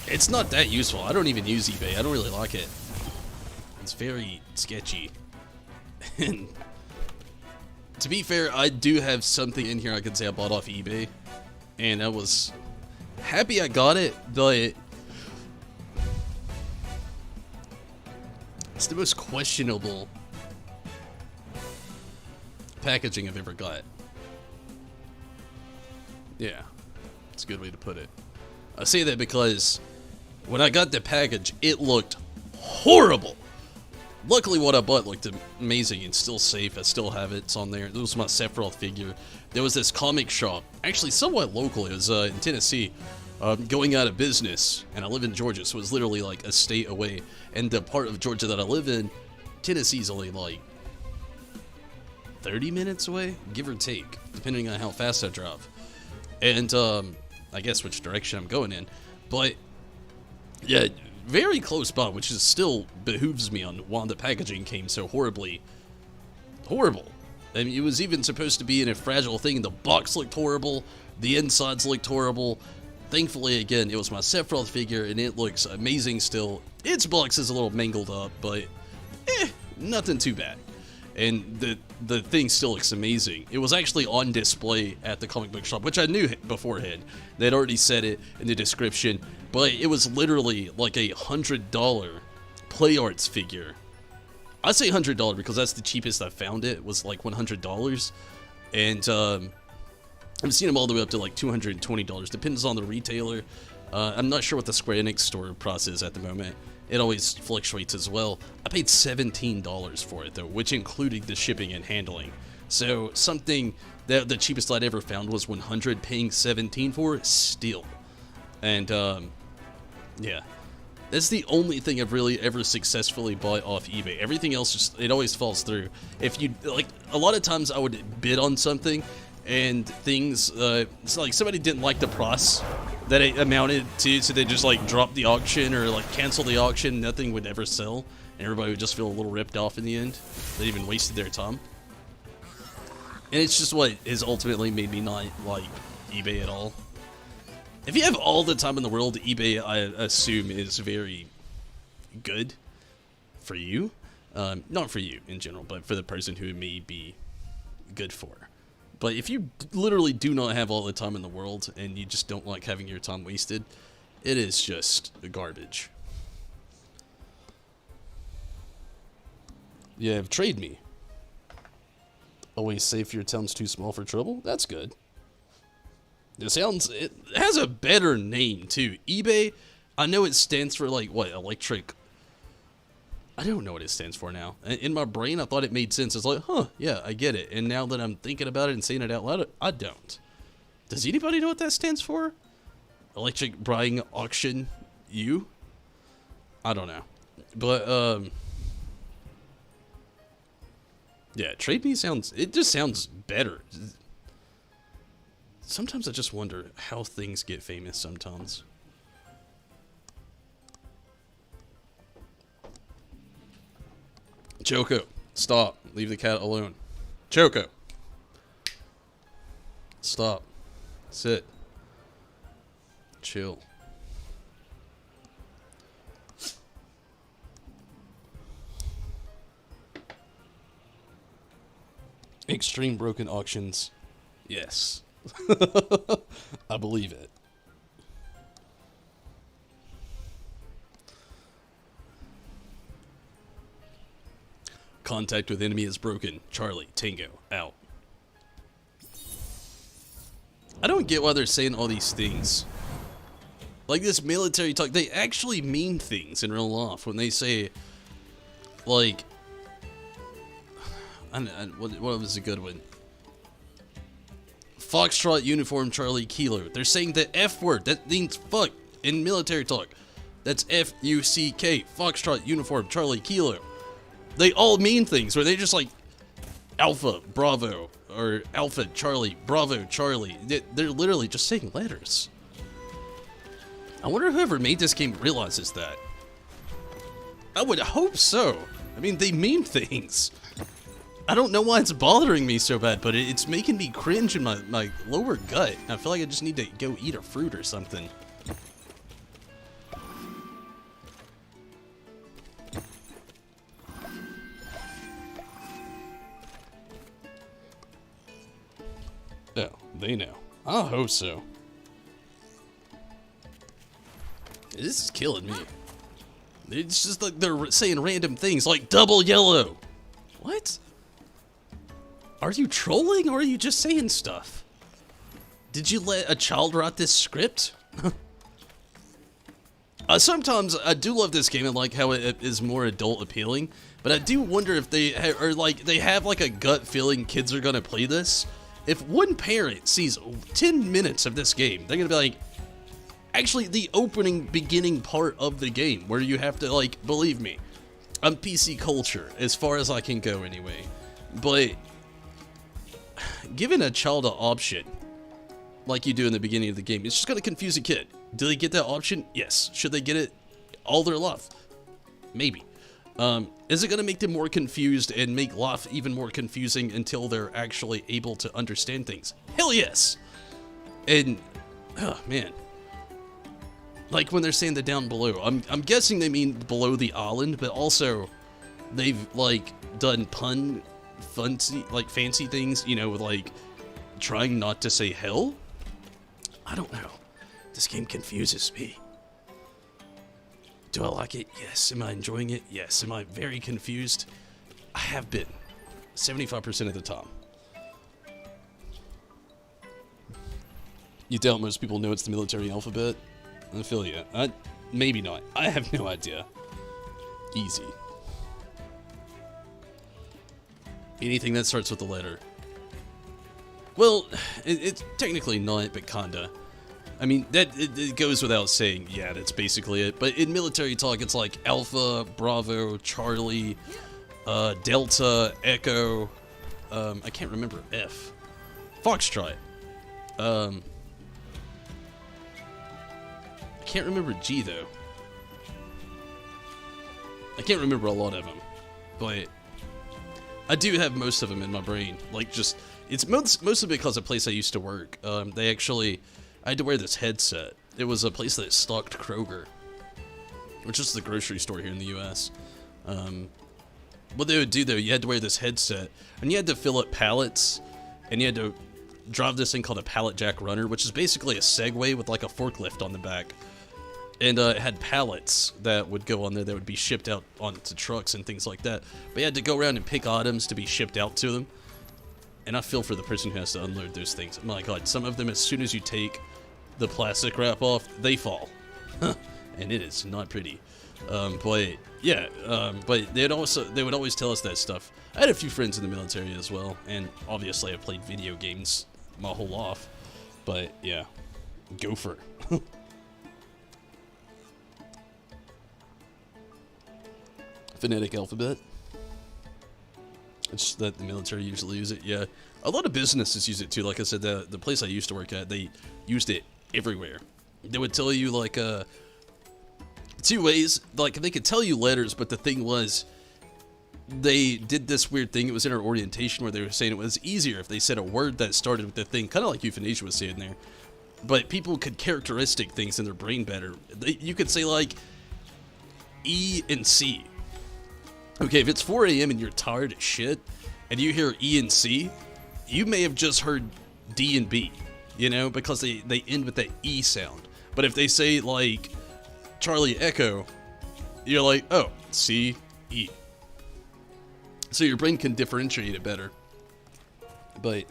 it's not that useful. I don't even use eBay. I don't really like it. It's very sketchy. And to be fair, I do have something in here I can say I bought off eBay, and I was happy I got it, but it's the most questionable packaging I've ever got. Yeah, it's a good way to put it. I say that because when I got the package, it looked horrible. Luckily, what I bought looked amazing and still safe. I still have it. It's on there. It was my Sephiroth figure. There was this comic shop, actually somewhat local. It was in Tennessee, going out of business. And I live in Georgia, so it was literally like a state away. And the part of Georgia that I live in, Tennessee's only like 30 minutes away, give or take, depending on how fast I drive. And I guess which direction I'm going in. But yeah, very close by, which is still behooves me on why the packaging came so horribly horrible. I mean, it was even supposed to be in a fragile thing. The box looked horrible. The insides looked horrible. Thankfully, again, it was my Sephiroth figure, and it looks amazing still. Its box is a little mangled up, but nothing too bad. and the thing still looks amazing. It was actually on display at the comic book shop, which I knew beforehand. They'd already said it in the description, but it was literally like a $100 Play Arts figure. I say $100 because that's the cheapest I found. It was like $100, and I've seen them all the way up to like $220. Depends on the retailer. I'm not sure what the Square Enix store price is at the moment. It always fluctuates as well. I paid $17 for it though, which included the shipping and handling. So something that the cheapest I'd ever found was $100, paying $17 for it still. And yeah, that's the only thing I've really ever successfully bought off eBay. Everything else just, it always falls through. If you like, a lot of times I would bid on something and things, it's like somebody didn't like the price that it amounted to, so they just like dropped the auction or like cancel the auction. Nothing would ever sell, and everybody would just feel a little ripped off in the end. They even wasted their time, and it's just what has ultimately made me not like eBay at all. If you have all the time in the world, eBay, I assume, is very good for you. Not for you in general, but for the person who it may be good for. But if you literally do not have all the time in the world and you just don't like having your time wasted, it is just garbage. Yeah, trade me. Always say if your town's too small for trouble? That's good. It has a better name too. eBay, I know it stands for like, what, electric... I don't know what it stands for now. In my brain, I thought it made sense. It's like, huh, yeah, I get it. And now that I'm thinking about it and saying it out loud, I don't. Does anybody know what that stands for? Electric buying auction you? I don't know. But, yeah, trade me sounds, it just sounds better. Sometimes I just wonder how things get famous sometimes. Choco, stop. Leave the cat alone. Choco. Stop. Sit. Chill. Extreme broken auctions. Yes. I believe it. Contact with enemy is broken. Charlie, Tango, out. I don't get why they're saying all these things. Like this military talk, they actually mean things in real life when they say, like, what was a good one? Foxtrot, Uniform, Charlie, Kilo. They're saying the F word. That means fuck in military talk. That's F-U-C-K. Foxtrot, Uniform, Charlie, Kilo. They all mean things, where they just like Alpha, Bravo, or Alpha, Charlie, Bravo, Charlie. They're literally just saying letters. I wonder whoever made this game realizes that. I would hope so. I mean, they mean things. I don't know why it's bothering me so bad, but it's making me cringe in my lower gut. I feel like I just need to go eat a fruit or something. Oh, they know. I hope so. This is killing me. It's just like they're saying random things like double yellow. What? Are you trolling or are you just saying stuff? Did you let a child write this script? Sometimes I do love this game and like how it is more adult appealing, but I do wonder if they have like a gut feeling kids are gonna play this. If one parent sees 10 minutes of this game, they're gonna be like, actually the beginning part of the game where you have to like, believe me, I'm PC culture as far as I can go anyway, but giving a child an option like you do in the beginning of the game, it's just gonna confuse a kid. Do they get that option? Yes. Should they get it all their life? Maybe. Is it going to make them more confused and make life even more confusing until they're actually able to understand things? Hell yes! And, oh man. Like when they're saying the down below, I'm guessing they mean below the island, but also they've like done pun fancy things, you know, with like trying not to say hell. I don't know. This game confuses me. Do I like it? Yes. Am I enjoying it? Yes. Am I very confused? I have been. 75% of the time. You doubt most people know it's the military alphabet? I feel ya. Maybe not. I have no idea. Easy. Anything that starts with a letter. Well, it's technically not, but kinda. I mean, it goes without saying, yeah, that's basically it. But in military talk, it's like Alpha, Bravo, Charlie, Delta, Echo, I can't remember F. Foxtrot. I can't remember G, though. I can't remember a lot of them, but I do have most of them in my brain. Like, just, it's mostly because a place I used to work, I had to wear this headset. It was a place that stocked Kroger, which is the grocery store here in the U.S. What they would do, though, you had to wear this headset, and you had to fill up pallets, and you had to drive this thing called a pallet jack runner, which is basically a Segway with like a forklift on the back. And it had pallets that would go on there that would be shipped out onto trucks and things like that. But you had to go around and pick items to be shipped out to them. And I feel for the person who has to unload those things. My God, some of them, as soon as you take the plastic wrap off, they fall. And it is not pretty. But yeah, but they would always tell us that stuff. I had a few friends in the military as well, and obviously I played video games my whole life. But yeah, gopher. Phonetic alphabet. It's just that the military usually use it. Yeah, a lot of businesses use it too. Like I said, the place I used to work at, they used it everywhere. They would tell you like two ways. Like they could tell you letters, but the thing was, they did this weird thing. It was in our orientation where they were saying it was easier if they said a word that started with the thing, kind of like euthanasia was saying there. But people could characteristic things in their brain better. You could say like E and C. Okay, if it's 4 a.m. and you're tired as shit, and you hear E and C, you may have just heard D and B, you know, because they end with that E sound. But if they say, like, Charlie Echo, you're like, oh, C, E. So your brain can differentiate it better. But,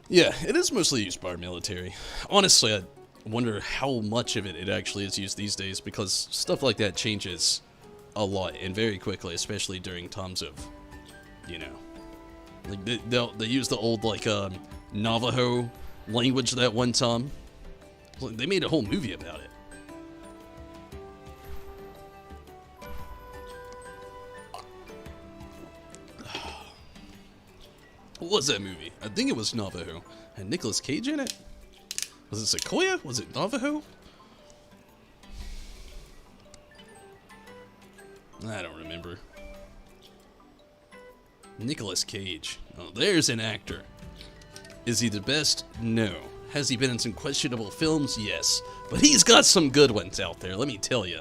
yeah, it is mostly used by our military. Honestly, I wonder how much of it actually is used these days, because stuff like that changes a lot and very quickly, especially during times of, you know, like they use the old like Navajo language that one time. They made a whole movie about it. What was that movie? I think it was Navajo. Had Nicolas Cage in it? Was it Sequoia? Was it Navajo? I don't remember. Nicolas Cage. Oh, there's an actor. Is he the best? No. Has he been in some questionable films? Yes. But he's got some good ones out there, let me tell you.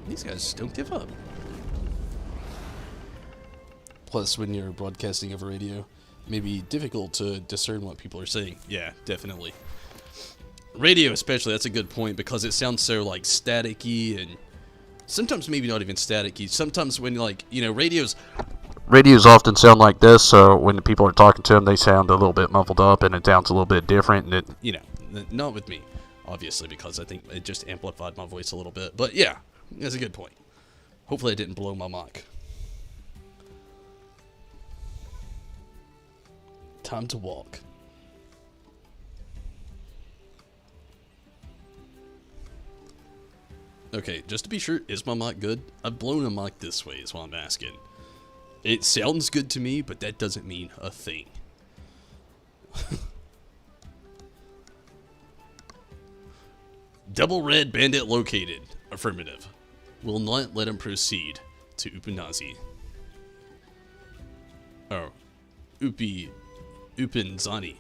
These guys don't give up. Plus, when you're broadcasting over radio, it may be difficult to discern what people are saying. Yeah, definitely. Radio especially, that's a good point, because it sounds so, like, static-y, and sometimes maybe not even static-y. Sometimes when, like, you know, radios often sound like this, so when the people are talking to them, they sound a little bit muffled up, and it sounds a little bit different, and it, you know, not with me, obviously, because I think it just amplified my voice a little bit. But, yeah, that's a good point. Hopefully I didn't blow my mic. Time to walk. Okay, just to be sure, is my mic good? I've blown a mic this way is what I'm asking. It sounds good to me, but that doesn't mean a thing. Double red bandit located. Affirmative. Will not let him proceed to Upunazi. Oh. Upinzani.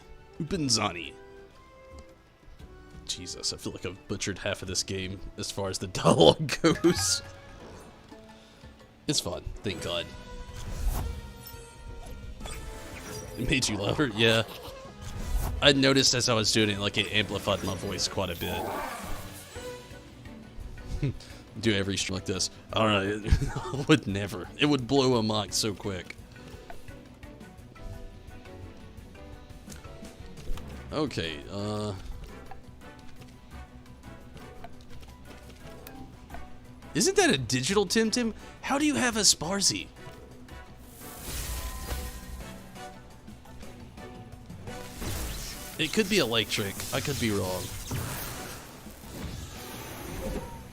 Jesus, I feel like I've butchered half of this game as far as the dialogue goes. It's fun, thank God. It made you louder? Yeah. I noticed as I was doing it, like it amplified my voice quite a bit. Do every stream like this. I don't know, it would never. It would blow a mock so quick. Okay, isn't that a digital Temtem? How do you have a Sparzy? It could be electric. I could be wrong.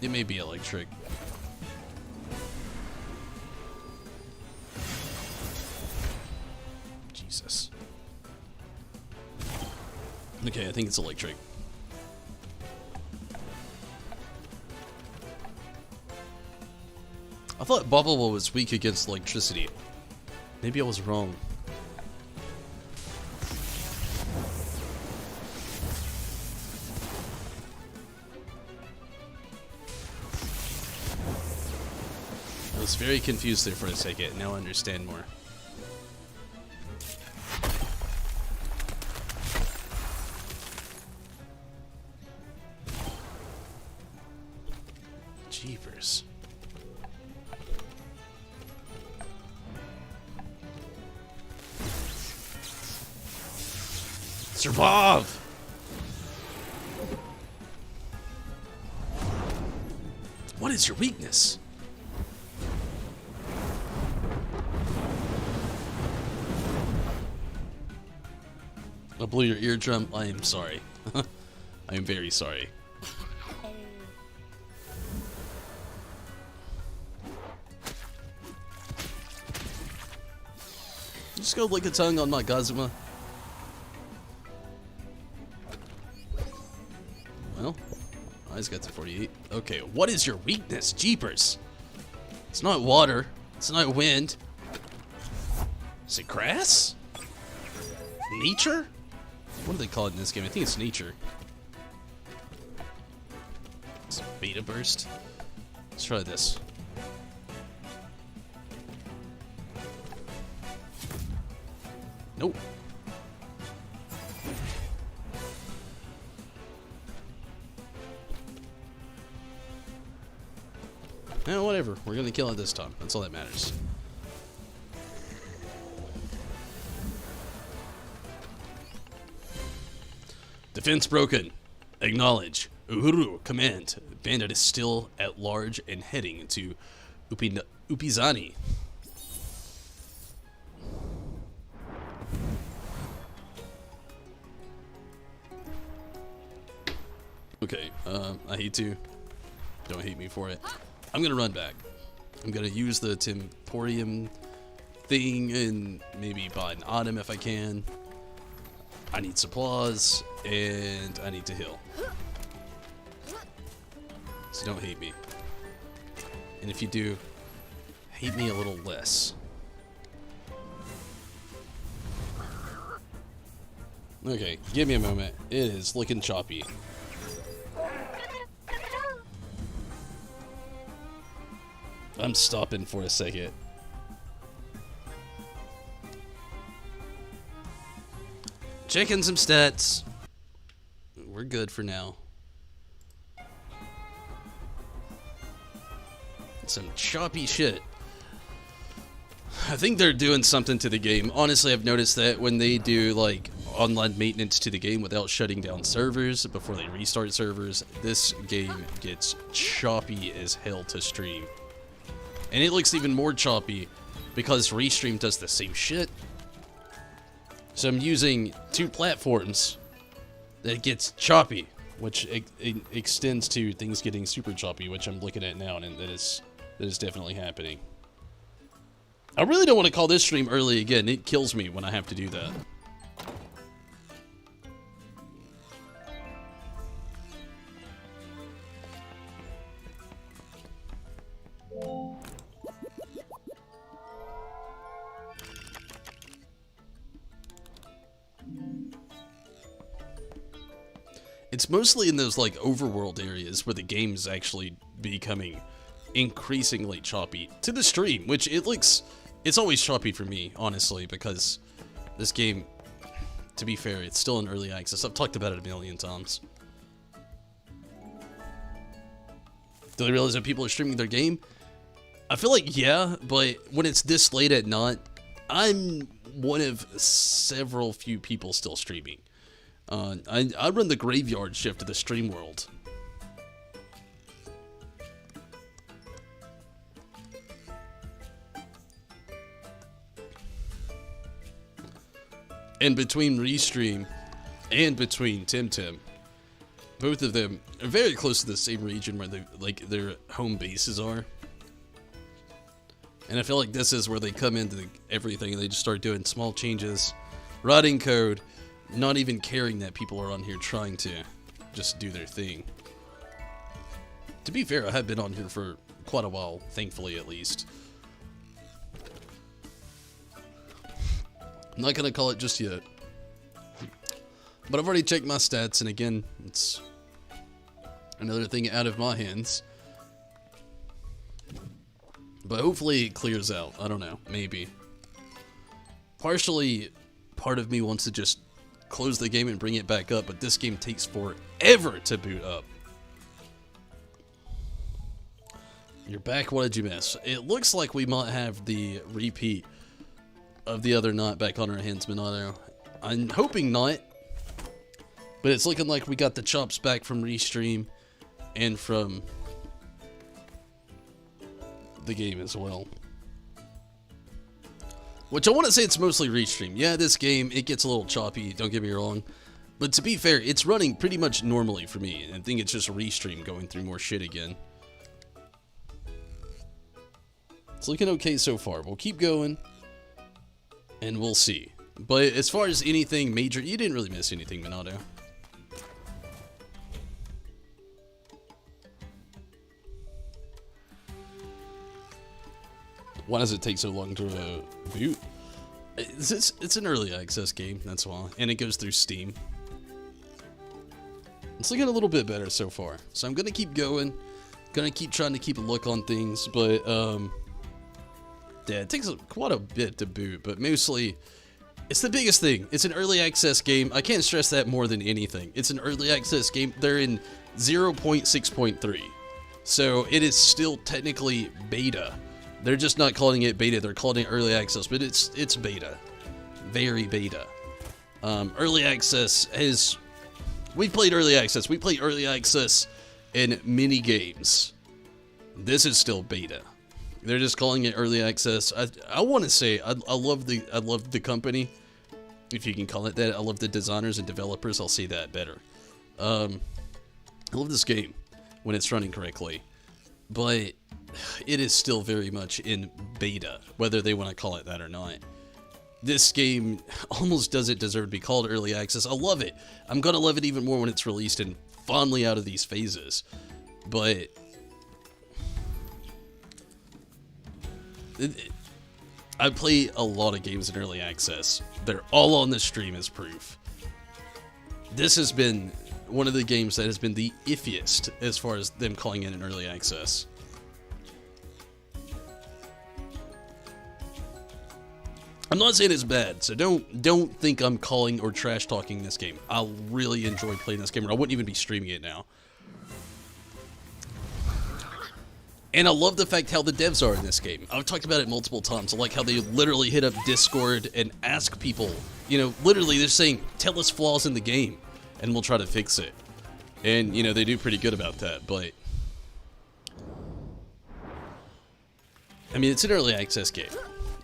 It may be electric. Jesus. Okay, I think it's electric. I thought Bubble was weak against electricity. Maybe I was wrong. I was very confused there for a second. Now I understand more. Jeepers. Survive! What is your weakness? I blew your eardrum. I am sorry. I am very sorry. Just go lick a tongue on my Gazuma. Well, I just got to 48. Okay, what is your weakness? Jeepers. It's not water. It's not wind. Is it grass? Nature? What do they call it in this game? I think it's nature. It's a beta burst. Let's try this. Nope. Eh, whatever. We're gonna kill it this time. That's all that matters. Defense broken. Acknowledge. Uhuru, command. Bandit is still at large and heading to Upizani. Okay, I hate to. Don't hate me for it. I'm gonna run back. I'm gonna use the Temporium thing and maybe buy an item if I can. I need supplies, and I need to heal. So don't hate me. And if you do, hate me a little less. Okay, give me a moment. It is looking choppy. I'm stopping for a second. Checking some stats. We're good for now. Some choppy shit. I think they're doing something to the game. Honestly, I've noticed that when they do like online maintenance to the game without shutting down servers before they restart servers, this game gets choppy as hell to stream. And it looks even more choppy because Restream does the same shit. So I'm using two platforms that gets choppy, which it extends to things getting super choppy, which I'm looking at now, and that is definitely happening. I really don't want to call this stream early again. It kills me when I have to do that. It's mostly in those like overworld areas where the game is actually becoming increasingly choppy to the stream, which it's always choppy for me, honestly, because this game, to be fair, it's still in early access. I've talked about it a million times. Do they realize that people are streaming their game? I feel like, yeah, but when it's this late at night, I'm one of several few people still streaming. I run the graveyard shift of the stream world. And between Restream and between Temtem, both of them are very close to the same region where their home bases are. And I feel like this is where they come into everything and they just start doing small changes, writing code, not even caring that people are on here trying to just do their thing. To be fair, I have been on here for quite a while, thankfully at least. I'm not gonna call it just yet. But I've already checked my stats, and again, it's another thing out of my hands. But hopefully it clears out. I don't know. Maybe. Partially, part of me wants to just close the game and bring it back up, but this game takes forever to boot up. You're back. What did you miss? It looks like we might have the repeat of the other night back on our hands, Minato. I'm hoping not. But it's looking like we got the chops back from Restream and from the game as well. Which I want to say it's mostly Restream. Yeah, this game, it gets a little choppy, don't get me wrong. But to be fair, it's running pretty much normally for me. And I think it's just Restream going through more shit again. It's looking okay so far. We'll keep going. And we'll see. But as far as anything major, you didn't really miss anything, Minato. Why does it take so long to boot? It's an early access game, that's why. And it goes through Steam. It's looking a little bit better so far. So I'm gonna keep going. Gonna keep trying to keep a look on things, but yeah, it takes quite a bit to boot, but mostly it's the biggest thing. It's an early access game. I can't stress that more than anything. It's an early access game. They're in 0.6.3. So it is still technically beta. They're just not calling it beta, they're calling it early access, but it's beta. Very beta. Early access is... We played early access. We played early access in mini games. This is still beta. They're just calling it early access. I want to say I love the company, if you can call it that. I love the designers and developers. I'll say that better. I love this game when it's running correctly, but it is still very much in beta, whether they want to call it that or not. This game almost doesn't deserve to be called early access. I love it. I'm gonna love it even more when it's released and finally out of these phases. But I play a lot of games in early access. They're all on the stream as proof. This has been one of the games that has been the iffiest as far as them calling it an early access. I'm not saying it's bad, so don't think I'm calling or trash talking this game. I really enjoy playing this game, or I wouldn't even be streaming it now. And I love the fact how the devs are in this game. I've talked about it multiple times. I like how they literally hit up Discord and ask people, you know, literally they're saying, tell us flaws in the game, and we'll try to fix it. And, you know, they do pretty good about that, but I mean, it's an early access game,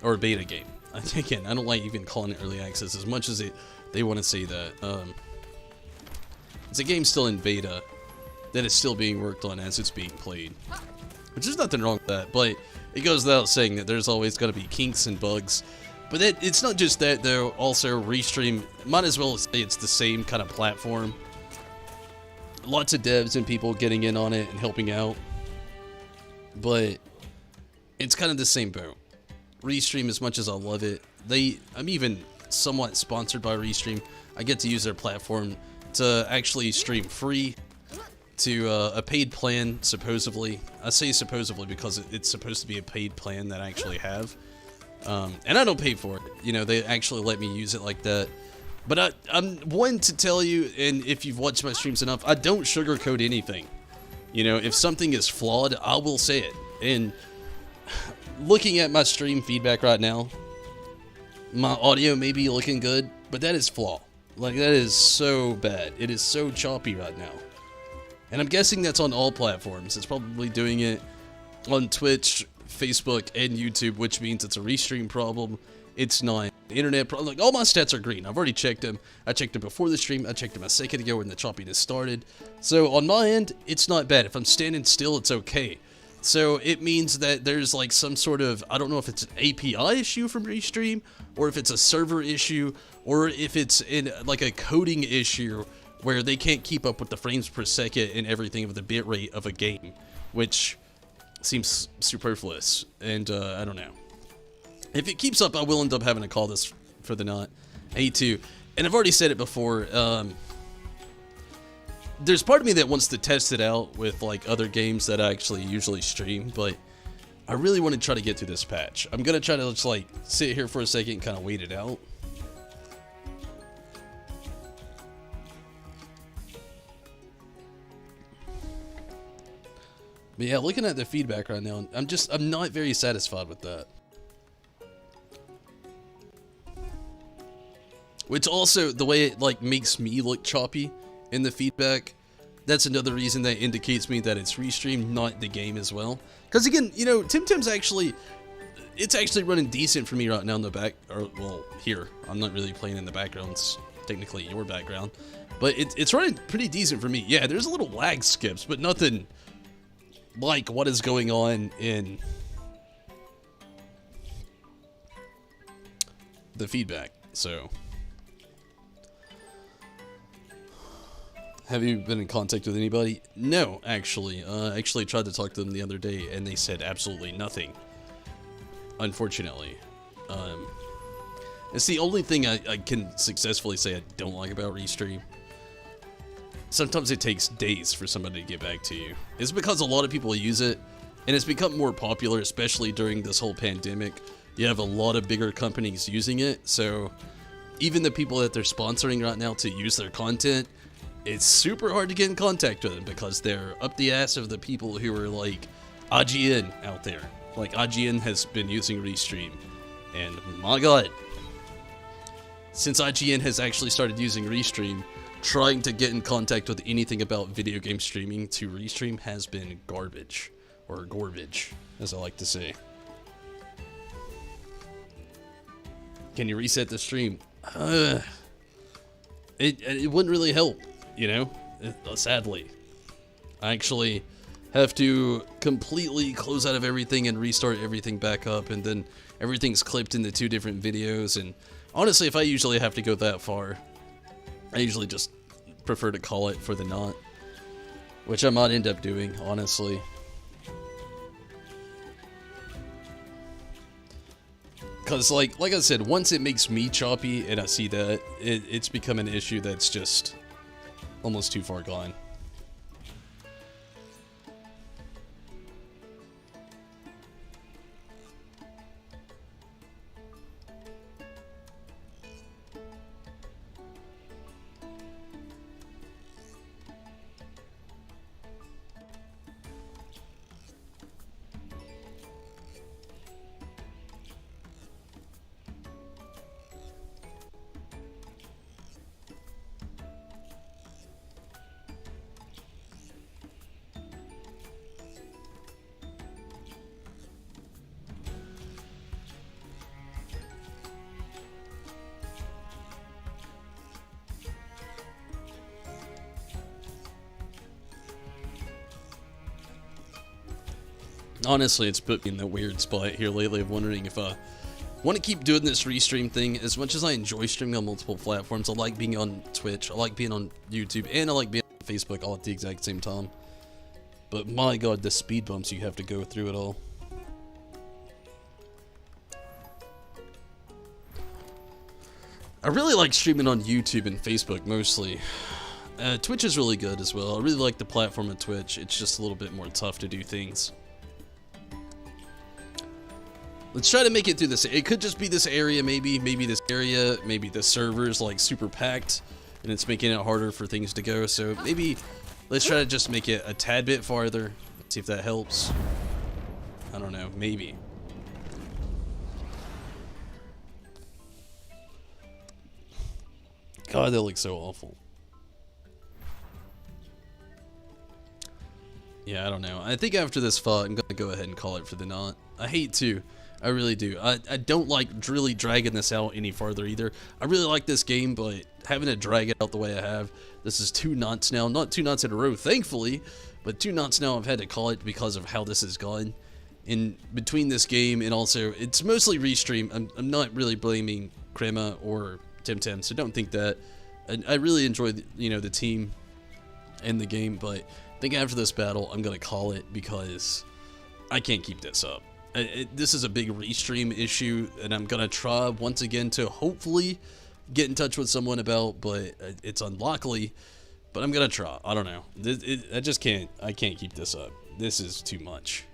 or a beta game. Again, I don't like even calling it early access as much as they want to say that. It's a game still in beta that is still being worked on as it's being played. Which is nothing wrong with that, but it goes without saying that there's always going to be kinks and bugs. But it's not just that, though. Also, Restream, might as well say it's the same kind of platform. Lots of devs and people getting in on it and helping out. But it's kind of the same boat. Restream, as much as I love it, I'm even somewhat sponsored by Restream. I get to use their platform to actually stream free to a paid plan, supposedly. I say supposedly because it's supposed to be a paid plan that I actually have. And I don't pay for it. You know, they actually let me use it like that. But I'm one to tell you, and if you've watched my streams enough, I don't sugarcoat anything. You know, if something is flawed, I will say it. And looking at my stream feedback right now, my audio may be looking good, but that is flawed. Like, that is so bad. It is so choppy right now. And I'm guessing that's on all platforms. It's probably doing it on Twitch, Facebook, and YouTube, which means it's a restream problem. It's not internet problem. Like, all my stats are green. I've already checked them. I checked them before the stream. I checked them a second ago when the choppiness started. So on my end, it's not bad. If I'm standing still, it's okay. So it means that there's like some sort of, I don't know if it's an API issue from Restream, or if it's a server issue, or if it's in like a coding issue where they can't keep up with the frames per second and everything of the bitrate of a game, which seems superfluous. And I don't know. If it keeps up, I will end up having to call this for the nut. A2. And I've already said it before. There's part of me that wants to test it out with like other games that I actually usually stream, but I really want to try to get through this patch. I'm gonna try to just like sit here for a second and kind of wait it out. But yeah, looking at the feedback right now, I'm not very satisfied with that. Which also, the way it like makes me look choppy in the feedback, that's another reason that indicates me that it's Restream, not the game as well. Because again, you know, Temtem's it's actually running decent for me right now in the back, or well, here. I'm not really playing in the background, it's technically your background. But it's running pretty decent for me. Yeah, there's a little lag skips, but nothing like what is going on in the feedback, so. Have you been in contact with anybody? No, actually. I actually tried to talk to them the other day, and they said absolutely nothing. Unfortunately. It's the only thing I can successfully say I don't like about Restream. Sometimes it takes days for somebody to get back to you. It's because a lot of people use it, and it's become more popular, especially during this whole pandemic. You have a lot of bigger companies using it, so even the people that they're sponsoring right now to use their content, it's super hard to get in contact with them because they're up the ass of the people who are like IGN out there. Like IGN has been using Restream, and my god, since IGN has actually started using Restream, trying to get in contact with anything about video game streaming to Restream has been garbage, or garbage, as I like to say. Can you reset the stream? It wouldn't really help. You know, sadly. I actually have to completely close out of everything and restart everything back up, and then everything's clipped into 2 different videos, and honestly, if I usually have to go that far, I usually just prefer to call it for the knot, which I might end up doing, honestly. Because, like I said, once it makes me choppy and I see that, it's become an issue that's just almost too far gone. Honestly, it's put me in that weird spot here lately of wondering if I want to keep doing this restream thing. As much as I enjoy streaming on multiple platforms, I like being on Twitch, I like being on YouTube, and I like being on Facebook all at the exact same time. But my god, the speed bumps you have to go through it all. I really like streaming on YouTube and Facebook mostly. Twitch is really good as well. I really like the platform of Twitch. It's just a little bit more tough to do things. Let's try to make it through this. It could just be this area, maybe this area, maybe the server's like super packed and it's making it harder for things to go. So maybe let's try to just make it a tad bit farther. See if that helps. I don't know, maybe. God, that looks so awful. Yeah, I don't know. I think after this fight, I'm gonna go ahead and call it for the night. I hate to. I really do. I don't like really dragging this out any farther either. I really like this game, but having to drag it out the way I have, this is 2 nights now. Not 2 nights in a row, thankfully, but 2 nights now I've had to call it because of how this has gone. In between this game and also, it's mostly restream. I'm not really blaming Crema or Temtem, so don't think that. I really enjoy the team and the game, but I think after this battle, I'm gonna call it because I can't keep this up. This is a big restream issue, and I'm gonna try once again to hopefully get in touch with someone about, but it's unlikely. But I'm gonna try. I don't know. I just can't. I can't keep this up. This is too much.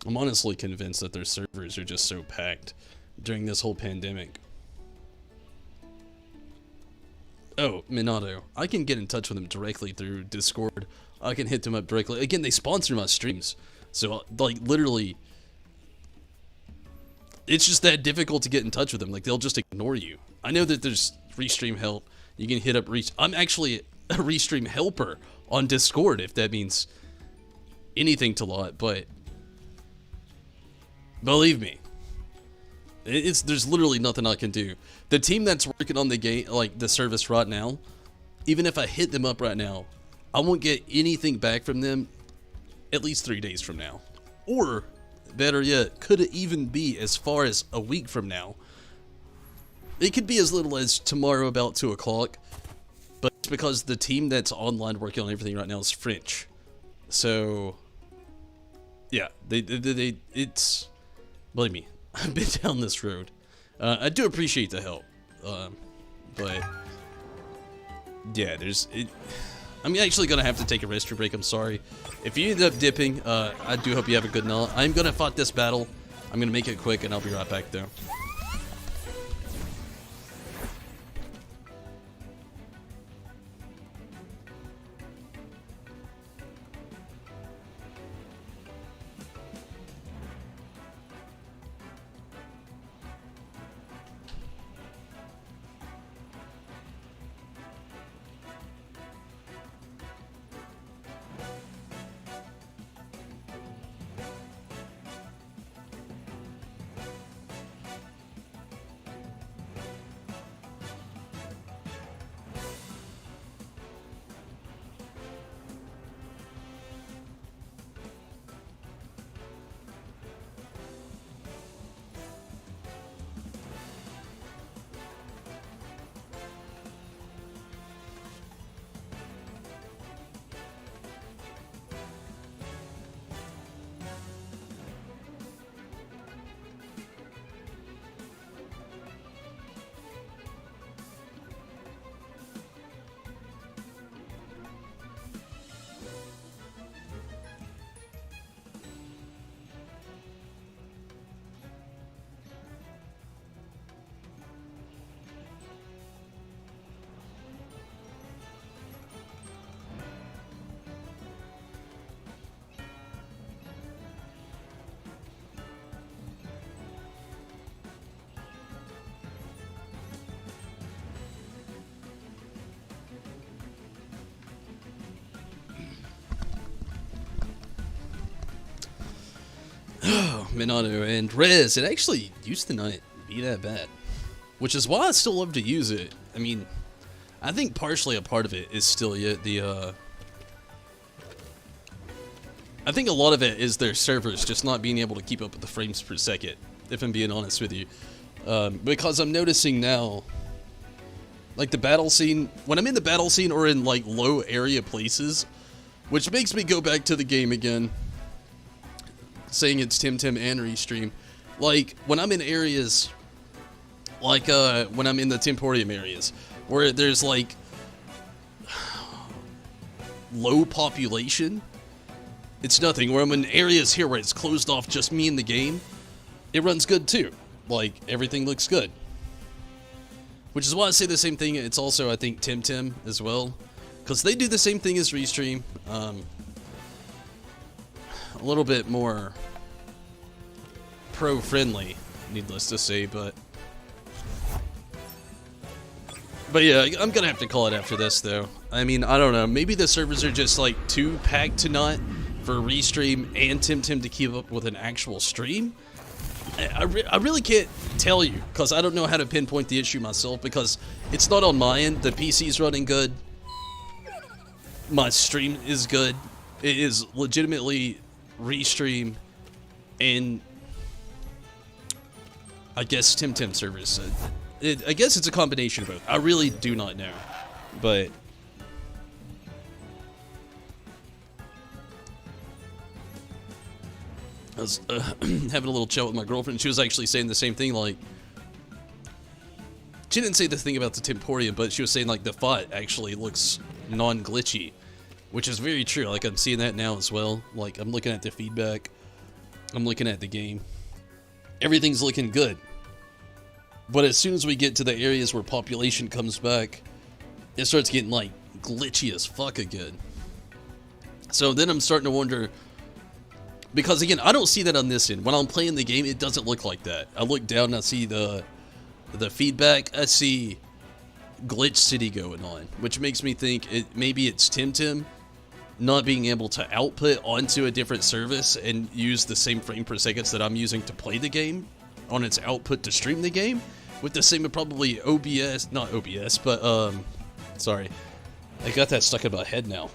I'm honestly convinced that their servers are just so packed during this whole pandemic. Oh, Minato. I can get in touch with them directly through Discord. I can hit them up directly. Again, they sponsor my streams. So, like, literally, it's just that difficult to get in touch with them. Like, they'll just ignore you. I know that there's restream help. You can hit up I'm actually a restream helper on Discord, if that means anything to lot, but believe me, there's literally nothing I can do. The team that's working on the game, like the service right now, even if I hit them up right now, I won't get anything back from them at least 3 days from now. Or, better yet, could it even be as far as a week from now? It could be as little as tomorrow about 2 o'clock, but it's because the team that's online working on everything right now is French. So, yeah, it's... Believe me, I've been down this road. I do appreciate the help, but yeah, I'm actually gonna have to take a restroom break. I'm sorry. If you end up dipping, I do hope you have a good night. I'm gonna fight this battle. I'm gonna make it quick, and I'll be right back though. Minato and Rez, it actually used to not be that bad. Which is why I still love to use it. I mean, I think partially a part of it is still I think a lot of it is their servers just not being able to keep up with the frames per second, if I'm being honest with you. Because I'm noticing now, like the battle scene, when I'm in the battle scene or in like low area places, which makes me go back to the game again, saying it's Temtem and Restream. Like, when I'm in areas, like when I'm in the Temporium areas, where there's like low population, it's nothing. Where I'm in areas here where it's closed off, just me in the game, it runs good too. Like, everything looks good. Which is why I say the same thing. It's also, I think, Temtem as well, because they do the same thing as Restream. A little bit more pro-friendly, needless to say, but yeah, I'm gonna have to call it after this, though. I mean, I don't know. Maybe the servers are just, like, too packed to not for Restream and Temtem to keep up with an actual stream. I really can't tell you, because I don't know how to pinpoint the issue myself, because it's not on my end. The PC's running good. My stream is good. It is legitimately Restream and I guess Temtem servers. I guess it's a combination of both. I really do not know, but I was having a little chat with my girlfriend. She was actually saying the same thing. Like, she didn't say the thing about the Temporium, but she was saying like the FOT actually looks non-glitchy, which is very true. Like, I'm seeing that now as well. Like, I'm looking at the feedback, I'm looking at the game. Everything's looking good. But as soon as we get to the areas where population comes back, it starts getting like glitchy as fuck again. So then I'm starting to wonder, because again, I don't see that on this end. When I'm playing the game, it doesn't look like that. I look down and I see the feedback. I see Glitch City going on, which makes me think maybe it's Temtem not being able to output onto a different service and use the same frame per seconds that I'm using to play the game on its output to stream the game, with the same probably OBS, not OBS, but sorry, I got that stuck in my head now.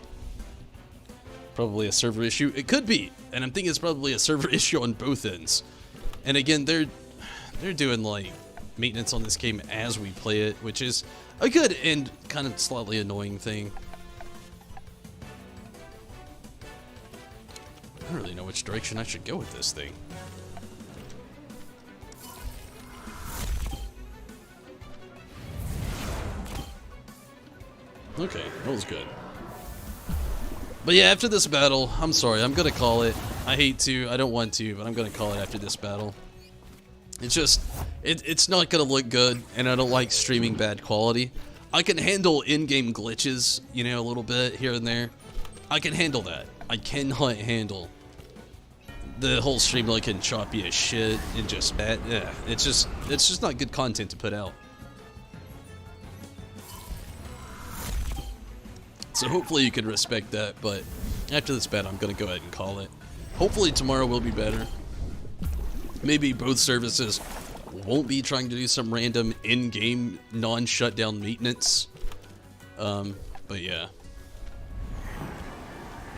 Probably a server issue. It could be, and I'm thinking it's probably a server issue on both ends. And again, they're doing like maintenance on this game as we play it, which is a good and kind of slightly annoying thing. I don't really know which direction I should go with this thing. Okay, that was good. But yeah, after this battle, I'm sorry, I'm gonna call it. I hate to, I don't want to, but I'm gonna call it after this battle. It's just, it's not gonna look good, and I don't like streaming bad quality. I can handle in-game glitches, you know, a little bit here and there. I can handle that. I cannot handle the whole stream looking choppy as shit and just bad. Yeah, it's just not good content to put out. So hopefully you can respect that, but after this battle, I'm gonna go ahead and call it. Hopefully tomorrow will be better. Maybe both services won't be trying to do some random in-game non-shutdown maintenance. But yeah.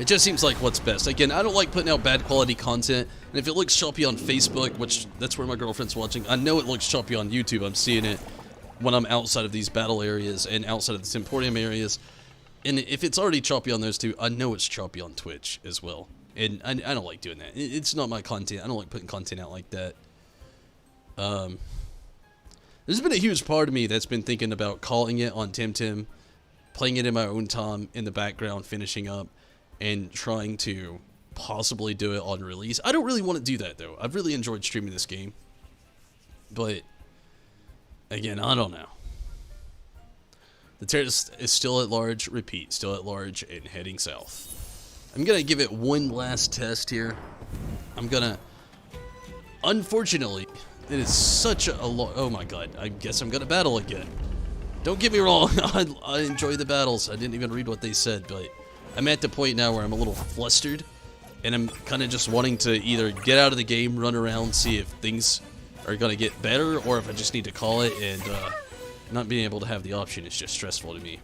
It just seems like what's best. Again, I don't like putting out bad quality content, and if it looks choppy on Facebook, which that's where my girlfriend's watching, I know it looks choppy on YouTube. I'm seeing it when I'm outside of these battle areas and outside of the Temporium areas. And if it's already choppy on those two, I know it's choppy on Twitch as well. And I don't like doing that. It's not my content. I don't like putting content out like that. There's been a huge part of me that's been thinking about calling it on Temtem, playing it in my own time in the background, finishing up, and trying to possibly do it on release. I don't really want to do that, though. I've really enjoyed streaming this game. But, again, I don't know. The terrorist is still at large. Repeat, still at large and heading south. I'm going to give it one last test here. I'm going to... Unfortunately, it is such a long... Oh my god, I guess I'm going to battle again. Don't get me wrong, I enjoy the battles. I didn't even read what they said, but I'm at the point now where I'm a little flustered and I'm kind of just wanting to either get out of the game, run around, see if things are gonna get better, or if I just need to call it, and not being able to have the option is just stressful to me.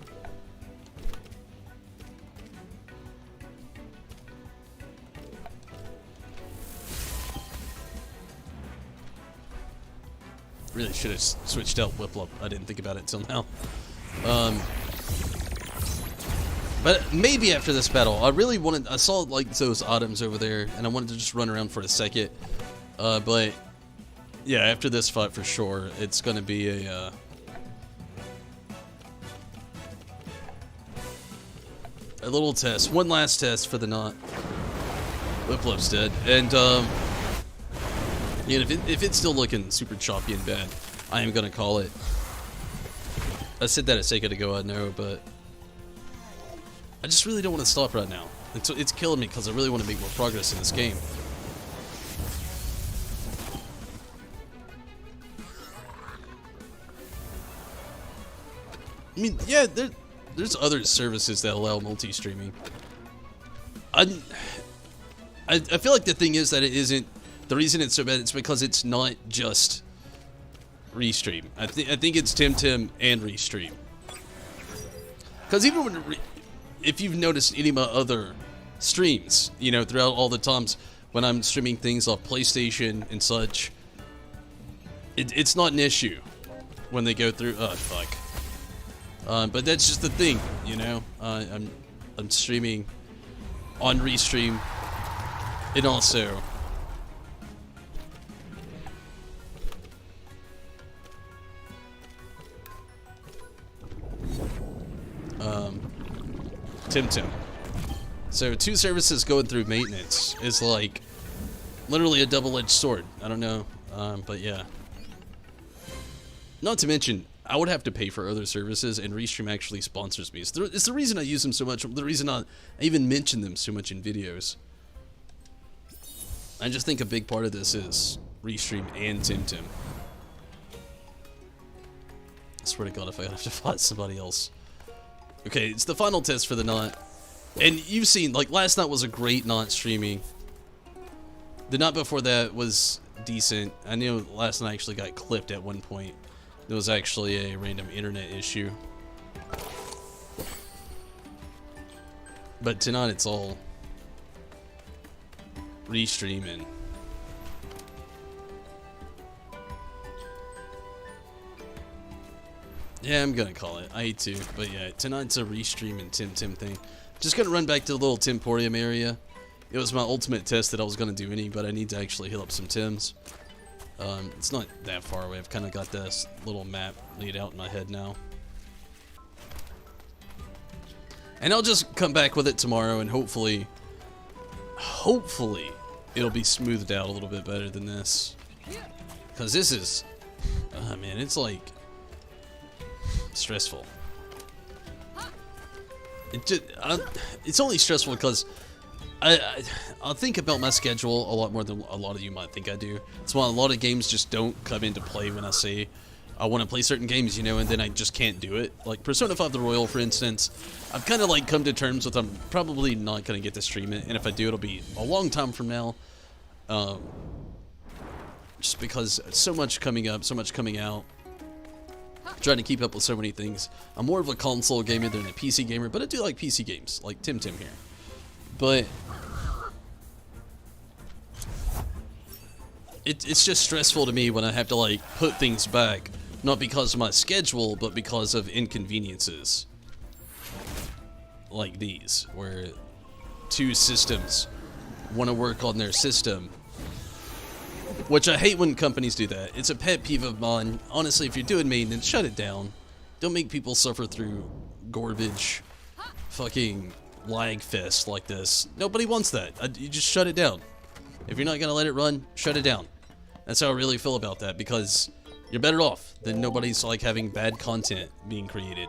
Really should have switched out Whiplup. I didn't think about it until now. But maybe after this battle, I saw like those items over there, and I wanted to just run around for a second. But yeah, after this fight for sure, it's gonna be a little test, one last test for the knot. Whiplup's dead, and yeah, if it's still looking super choppy and bad, I am gonna call it. I said that a second ago, I know, but I just really don't want to stop right now. It's killing me because I really want to make more progress in this game. I mean, yeah, there's other services that allow multi-streaming. I feel like the thing is that it isn't. The reason it's so bad, it's because it's not just Restream. I think it's Temtem and Restream. Because even when if you've noticed any of my other streams, you know, throughout all the times when I'm streaming things off PlayStation and such, it's not an issue when they go through. Oh fuck. But that's just the thing, you know. I'm streaming on Restream, and also Temtem. So 2 services going through maintenance is like literally a double-edged sword. I don't know, but yeah. Not to mention, I would have to pay for other services, and Restream actually sponsors me. It's the reason I use them so much. The reason I even mention them so much in videos. I just think a big part of this is Restream and Temtem. I swear to God, if I have to fight somebody else. Okay, it's the final test for the knot. And you've seen, like, last night was a great knot streaming. The night before that was decent. I knew last night actually got clipped at one point. There was actually a random internet issue. But tonight it's all Restreaming. Yeah, I'm gonna call it. I hate to, but yeah, tonight's a Restream and Temtem thing. Just gonna run back to the little Temporium area. It was my ultimate test that I was gonna do any, but I need to actually heal up some Tims. It's not that far away. I've kind of got this little map laid out in my head now. And I'll just come back with it tomorrow, and hopefully it'll be smoothed out a little bit better than this. Because this is, man, it's like stressful. It's only stressful because I'll think about my schedule a lot more than a lot of you might think I do. That's why a lot of games just don't come into play when I say I want to play certain games, you know, and then I just can't do it. Like Persona 5 The Royal, for instance, I've kind of like come to terms with I'm probably not going to get to stream it, and if I do, it'll be a long time from now. Just because so much coming up, so much coming out. Trying to keep up with so many things. I'm more of a console gamer than a PC gamer, but I do like PC games, like Temtem here. But it's just stressful to me when I have to like put things back, not because of my schedule, but because of inconveniences like these, where 2 systems want to work on their system. Which I hate when companies do that. It's a pet peeve of mine. Honestly, if you're doing maintenance, shut it down. Don't make people suffer through garbage, fucking lag fest like this. Nobody wants that. You just shut it down. If you're not gonna let it run, shut it down. That's how I really feel about that, because you're better off than nobody's like having bad content being created.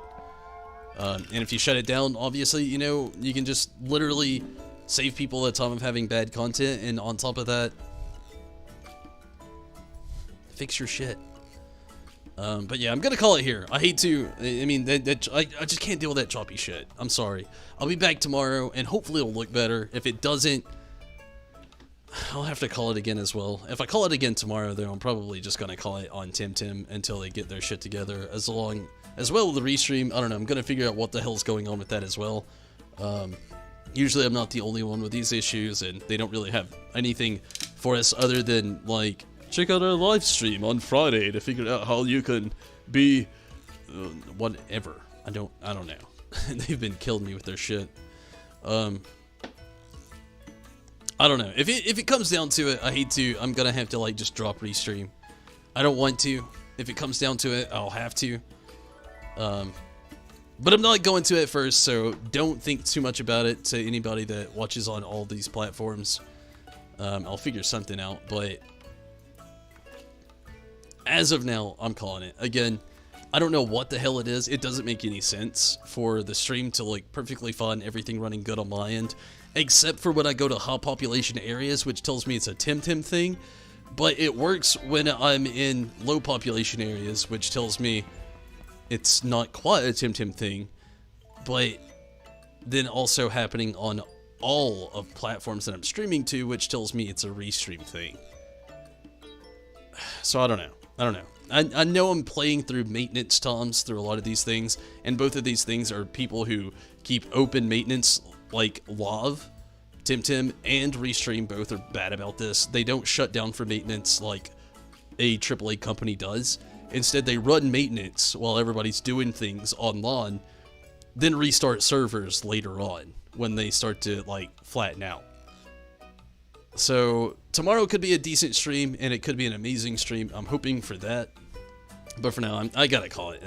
And if you shut it down, obviously, you know, you can just literally save people the time of having bad content, and on top of that, fix your shit. But yeah, I'm gonna call it here. I hate to. I mean, I just can't deal with that choppy shit. I'm sorry. I'll be back tomorrow, and hopefully it'll look better. If it doesn't, I'll have to call it again as well. If I call it again tomorrow, though, I'm probably just gonna call it on Temtem until they get their shit together. As well as the restream, I don't know, I'm gonna figure out what the hell's going on with that as well. Usually I'm not the only one with these issues, and they don't really have anything for us other than, like, check out our live stream on Friday to figure out how you can be whatever. I don't know. They've been killing me with their shit. I don't know. If it comes down to it, I'm gonna have to, like, just drop restream. I don't want to. If it comes down to it, I'll have to. But I'm not going to at first, so don't think too much about it to anybody that watches on all these platforms. I'll figure something out, but as of now, I'm calling it. Again, I don't know what the hell it is. It doesn't make any sense for the stream to look perfectly fine, everything running good on my end, except for when I go to high population areas, which tells me it's a Temtem thing. But it works when I'm in low population areas, which tells me it's not quite a Temtem thing, but then also happening on all of platforms that I'm streaming to, which tells me it's a restream thing. So I don't know. I know I'm playing through maintenance toms through a lot of these things, and both of these things are people who keep open maintenance like Love, Temtem, and Restream both are bad about this. They don't shut down for maintenance like a AAA company does. Instead, they run maintenance while everybody's doing things online, then restart servers later on when they start to, like, flatten out. So tomorrow could be a decent stream, and it could be an amazing stream. I'm hoping for that. But for now, I gotta call it.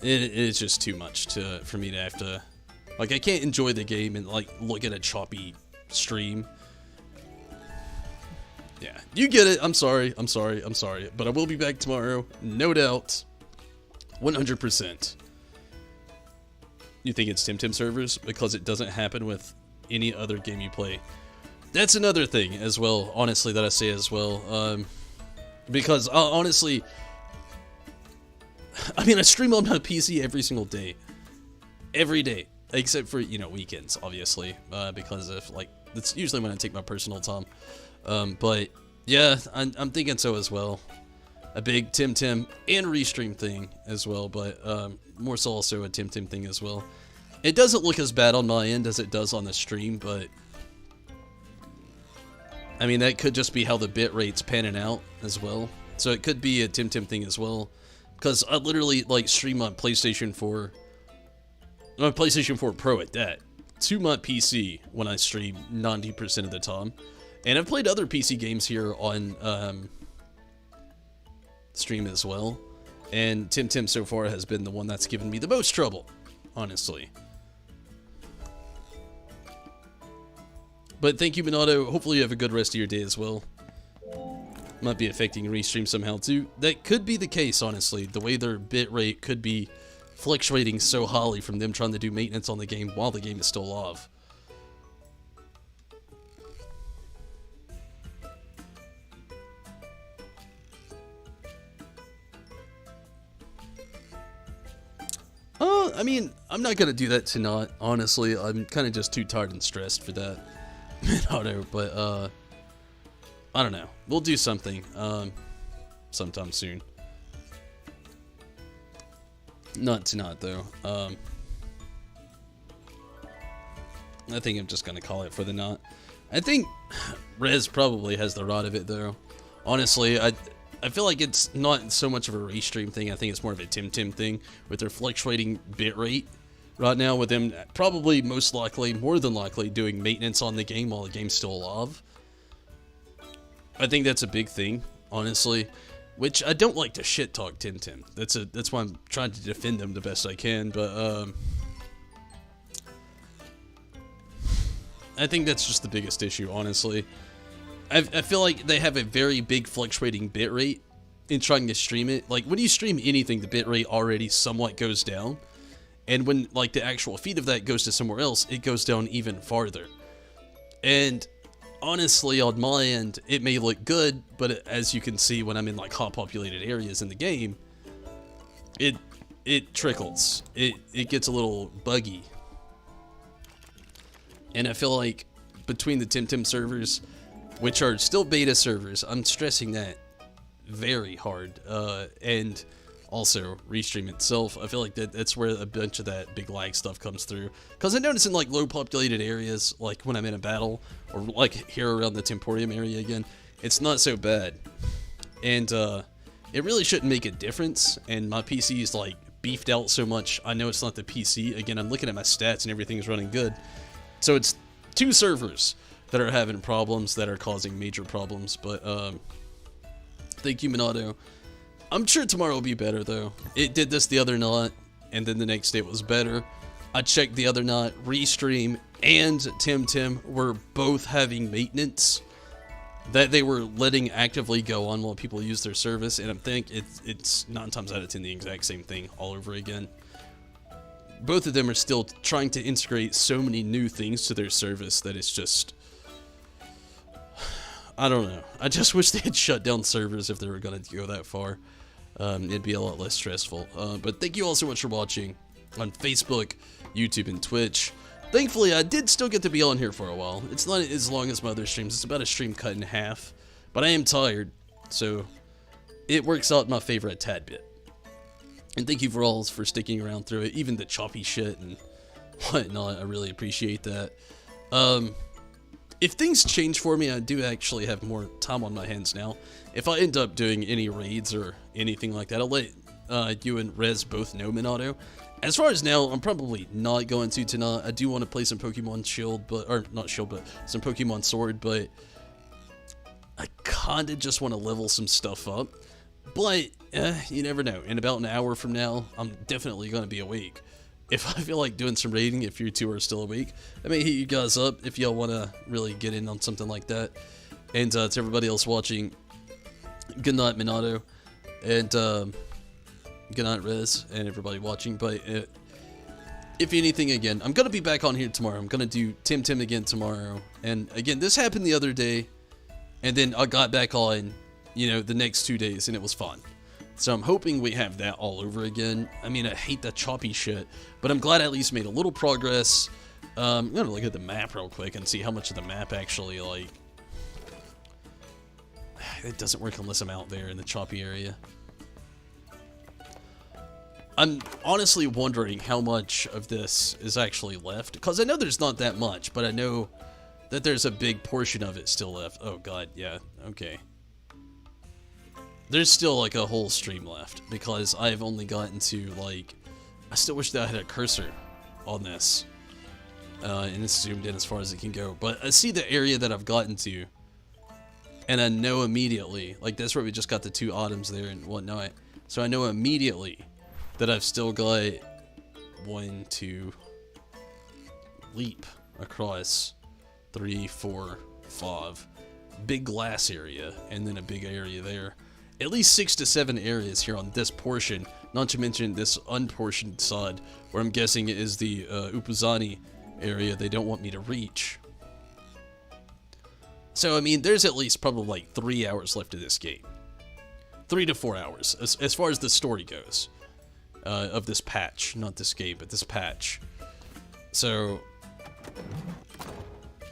It's just too much for me to have to, like, I can't enjoy the game and, like, look at a choppy stream. Yeah, you get it. I'm sorry. But I will be back tomorrow, no doubt. 100%. You think it's Temtem servers? Because it doesn't happen with any other game you play. That's another thing as well, honestly, that I say as well. Because, honestly, I mean, I stream on my PC every single day. Every day. Except for, you know, weekends, obviously. Because of, like, that's usually when I take my personal time. But, yeah, I'm thinking so as well. A big Temtem and Restream thing as well, but more so also a Temtem thing as well. It doesn't look as bad on my end as it does on the stream, but I mean, that could just be how the bit rate's panning out as well. So it could be a Temtem thing as well, because I literally, like, stream on PlayStation 4, on PlayStation 4 Pro at that, to my PC when I stream 90% of the time. And I've played other PC games here on stream as well, and Temtem so far has been the one that's given me the most trouble, honestly. But thank you, Minato. Hopefully you have a good rest of your day as well. Might be affecting Restream somehow too. That could be the case, honestly. The way their bitrate could be fluctuating so highly from them trying to do maintenance on the game while the game is still live. I mean, I'm not gonna do that tonight, honestly. I'm kind of just too tired and stressed for that, Minato, but, I don't know. We'll do something, sometime soon. Not tonight, though. I think I'm just gonna call it for the night. I think Rez probably has the rot of it, though. Honestly, I feel like it's not so much of a restream thing. I think it's more of a Temtem thing with their fluctuating bitrate right now, with them probably most likely, more than likely, doing maintenance on the game while the game's still alive. I think that's a big thing, honestly, which I don't like to shit talk Temtem. That's why I'm trying to defend them the best I can, but I think that's just the biggest issue, honestly. I feel like they have a very big fluctuating bitrate in trying to stream it. Like, when you stream anything, the bitrate already somewhat goes down. And when, like, the actual feed of that goes to somewhere else, it goes down even farther. And honestly, on my end, it may look good, but as you can see when I'm in, like, hot populated areas in the game, it trickles. It gets a little buggy. And I feel like between the Temtem servers, which are still beta servers. I'm stressing that very hard, and also Restream itself. I feel like that's where a bunch of that big lag stuff comes through, because I notice in like low populated areas, like when I'm in a battle, or like here around the Temporium area again, it's not so bad, and it really shouldn't make a difference. And my PC is like beefed out so much, I know it's not the PC. Again, I'm looking at my stats and everything's running good, so it's 2 servers that are having problems, that are causing major problems. But thank you, Minato. I'm sure tomorrow will be better, though. It did this the other night, and then the next day it was better. I checked the other night, Restream and Temtem were both having maintenance that they were letting actively go on while people use their service, and I think it's 9 times out of 10 the exact same thing all over again. Both of them are still trying to integrate so many new things to their service that it's just, I don't know. I just wish they had shut down servers if they were going to go that far. It'd be a lot less stressful. But thank you all so much for watching on Facebook, YouTube, and Twitch. Thankfully, I did still get to be on here for a while. It's not as long as my other streams. It's about a stream cut in half. But I am tired, so it works out in my favor a tad bit. And thank you for all for sticking around through it, even the choppy shit and whatnot. I really appreciate that. If things change for me, I do actually have more time on my hands now. If I end up doing any raids or anything like that, I'll let you and Rez both know, Minato. As far as now, I'm probably not going to tonight. I do want to play some Pokemon Shield, or not Shield, but some Pokemon Sword, but I kinda just want to level some stuff up. But, you never know. In about an hour from now, I'm definitely going to be awake. If I feel like doing some raiding, if you 2 are still awake, I may hit you guys up if y'all want to really get in on something like that. And to everybody else watching, good night, Minato. And, good night, Rez, and everybody watching. But if anything, again, I'm going to be back on here tomorrow. I'm going to do Temtem again tomorrow. And again, this happened the other day, and then I got back on, you know, the next 2 days, and it was fun. So I'm hoping we have that all over again. I mean, I hate that choppy shit, but I'm glad I at least made a little progress. I'm going to look at the map real quick and see how much of the map actually, like, it doesn't work unless I'm out there in the choppy area. I'm honestly wondering how much of this is actually left, because I know there's not that much, but I know that there's a big portion of it still left. Oh god, yeah, okay. There's still like a whole stream left, because I've only gotten to, like, I still wish that I had a cursor on this, and it's zoomed in as far as it can go, but I see the area that I've gotten to, and I know immediately, like that's where we just got the 2 items there and whatnot, so I know immediately that I've still got 1, 2, leap across 3, 4, 5, big glass area, and then a big area there. At least 6 to 7 areas here on this portion, not to mention this unportioned side, where I'm guessing it is the Upuzani area they don't want me to reach. So, I mean, there's at least probably like 3 hours left of this game. 3 to 4 hours, as far as the story goes. Of this patch, not this game, but this patch. So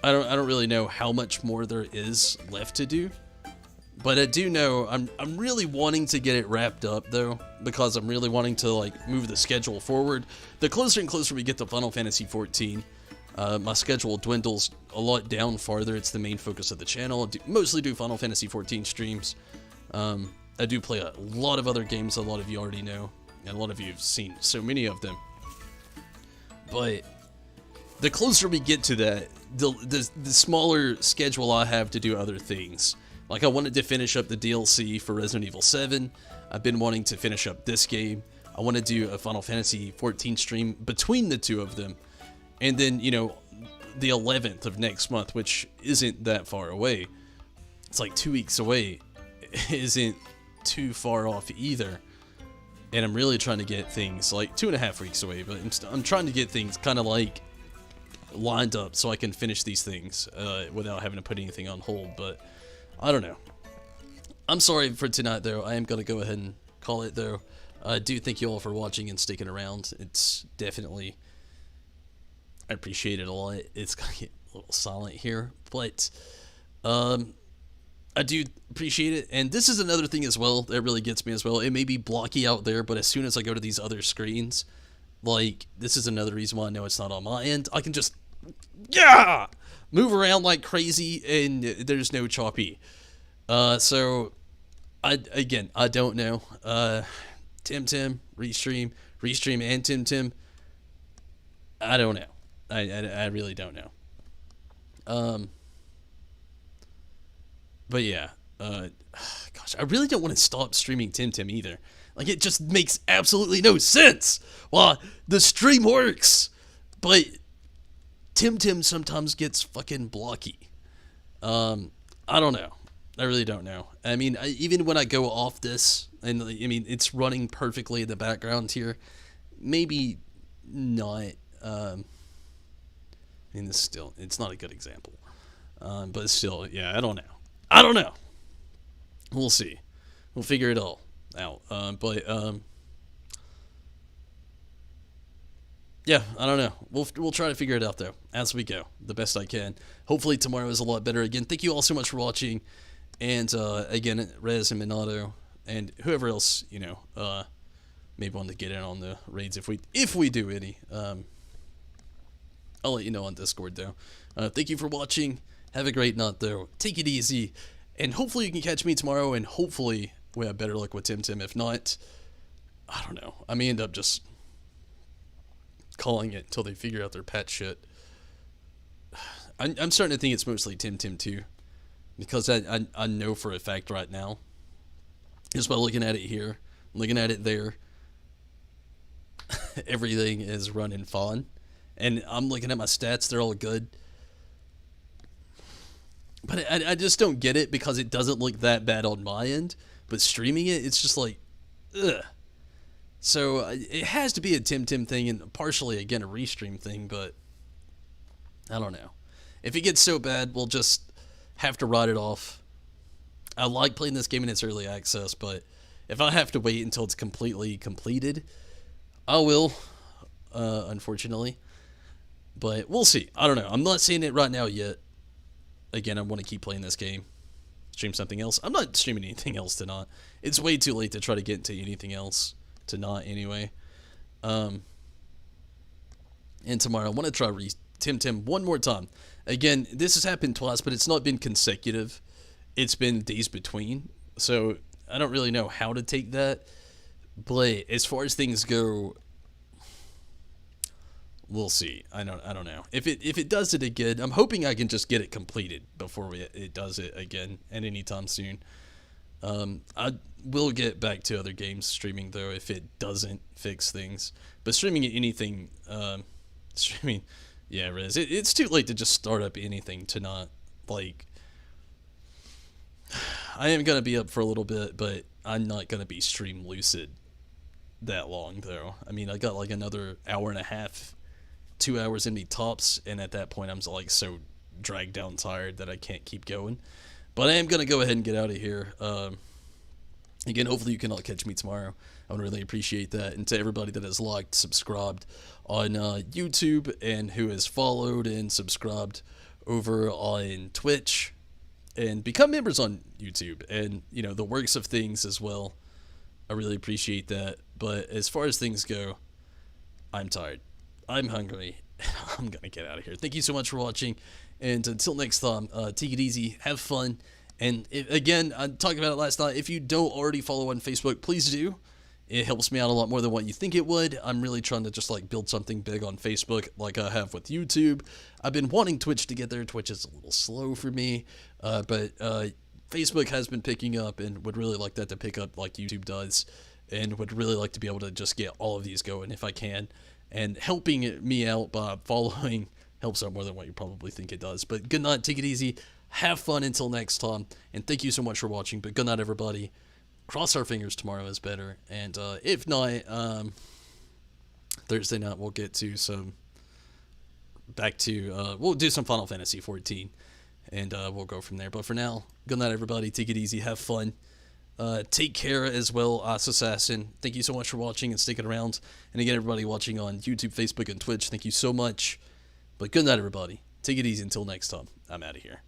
I don't really know how much more there is left to do, but I do know I'm really wanting to get it wrapped up though, because I'm really wanting to like move the schedule forward. The closer and closer we get to Final Fantasy XIV, my schedule dwindles a lot down farther. It's the main focus of the channel. I mostly do Final Fantasy XIV streams. I do play a lot of other games, a lot of you already know. And a lot of you have seen so many of them. But the closer we get to that, the smaller schedule I have to do other things. Like I wanted to finish up the DLC for Resident Evil 7. I've been wanting to finish up this game. I want to do a Final Fantasy XIV stream between the 2 of them. And then, you know, the 11th of next month, which isn't that far away. It's like 2 weeks away. It isn't too far off either. And I'm really trying to get things, like 2.5 weeks away, but I'm trying to get things kind of like lined up so I can finish these things without having to put anything on hold, but I don't know. I'm sorry for tonight though. I am going to go ahead and call it though. I do thank you all for watching and sticking around. It's definitely, I appreciate it a lot. It's going to get a little silent here, but um, I do appreciate it. And this is another thing as well that really gets me as well. It may be blocky out there, but as soon as I go to these other screens, like, this is another reason why I know it's not on my end. I can just, yeah, move around like crazy, and there's no choppy. So, I don't know. Temtem, Restream, and Temtem. I don't know. I really don't know. But yeah, gosh, I really don't want to stop streaming Temtem either. Like, it just makes absolutely no sense. Well, the stream works, but Temtem sometimes gets fucking blocky. I don't know. I really don't know. I mean, even when I go off this, and I mean, it's running perfectly in the background here, maybe not. I mean, it's not a good example. But still, yeah, I don't know. We'll see. We'll figure it all out. Yeah, I don't know. We'll try to figure it out though as we go, the best I can. Hopefully tomorrow is a lot better. Again, thank you all so much for watching, and again, Rez and Minato and whoever else maybe want to get in on the raids if we do any. I'll let you know on Discord though. Thank you for watching. Have a great night though. Take it easy, and hopefully you can catch me tomorrow, and hopefully we have better luck with Temtem. If not, I don't know. I may end up just calling it until they figure out their patch shit. I'm starting to think it's mostly Temtem too, because I know for a fact right now, just by looking at it here, looking at it there, everything is running fine, and I'm looking at my stats, they're all good. But I just don't get it, because it doesn't look that bad on my end, but streaming it, it's just like, ugh. So it has to be a Temtem thing, and partially, again, a Restream thing, but I don't know. If it gets so bad, we'll just have to write it off. I like playing this game in its early access, but if I have to wait until it's completely completed, I will, unfortunately. But we'll see. I don't know. I'm not seeing it right now yet. Again, I want to keep playing this game. Stream something else. I'm not streaming anything else tonight. It's way too late to try to get into anything else. Tonight, anyway. And tomorrow, I want to try Temtem one more time. Again, this has happened twice, but it's not been consecutive. It's been days between. So, I don't really know how to take that. But as far as things go, we'll see. I don't know. If it does it again, I'm hoping I can just get it completed before it does it again at any time soon. I will get back to other games streaming though if it doesn't fix things. But streaming anything, yeah, Riz, it's too late to just start up anything to not, like, I am gonna be up for a little bit, but I'm not gonna be stream lucid that long though. I mean, I got like another hour and a half, 2 hours in me tops, and at that point I'm like so dragged down tired that I can't keep going. But I am going to go ahead and get out of here. Again, hopefully you can all catch me tomorrow. I would really appreciate that. And to everybody that has liked, subscribed on YouTube, and who has followed and subscribed over on Twitch, and become members on YouTube, and, the works of things as well. I really appreciate that. But as far as things go, I'm tired. I'm hungry. I'm going to get out of here. Thank you so much for watching. And until next time, take it easy, have fun, and again, I talked about it last night, if you don't already follow on Facebook, please do. It helps me out a lot more than what you think it would. I'm really trying to just build something big on Facebook like I have with YouTube. I've been wanting Twitch to get there. Twitch is a little slow for me, but Facebook has been picking up, and would really like that to pick up like YouTube does, and would really like to be able to just get all of these going if I can, and helping me out by following helps out more than what you probably think it does. But good night, take it easy, have fun until next time, and thank you so much for watching. But good night, everybody. Cross our fingers tomorrow is better, and if not, Thursday night we'll get to we'll do some Final Fantasy 14, and we'll go from there. But for now, good night, everybody, take it easy, have fun, take care as well, Assassin. Thank you so much for watching and sticking around, and again, everybody watching on YouTube, Facebook, and Twitch, thank you so much. But good night, everybody. Take it easy until next time. I'm out of here.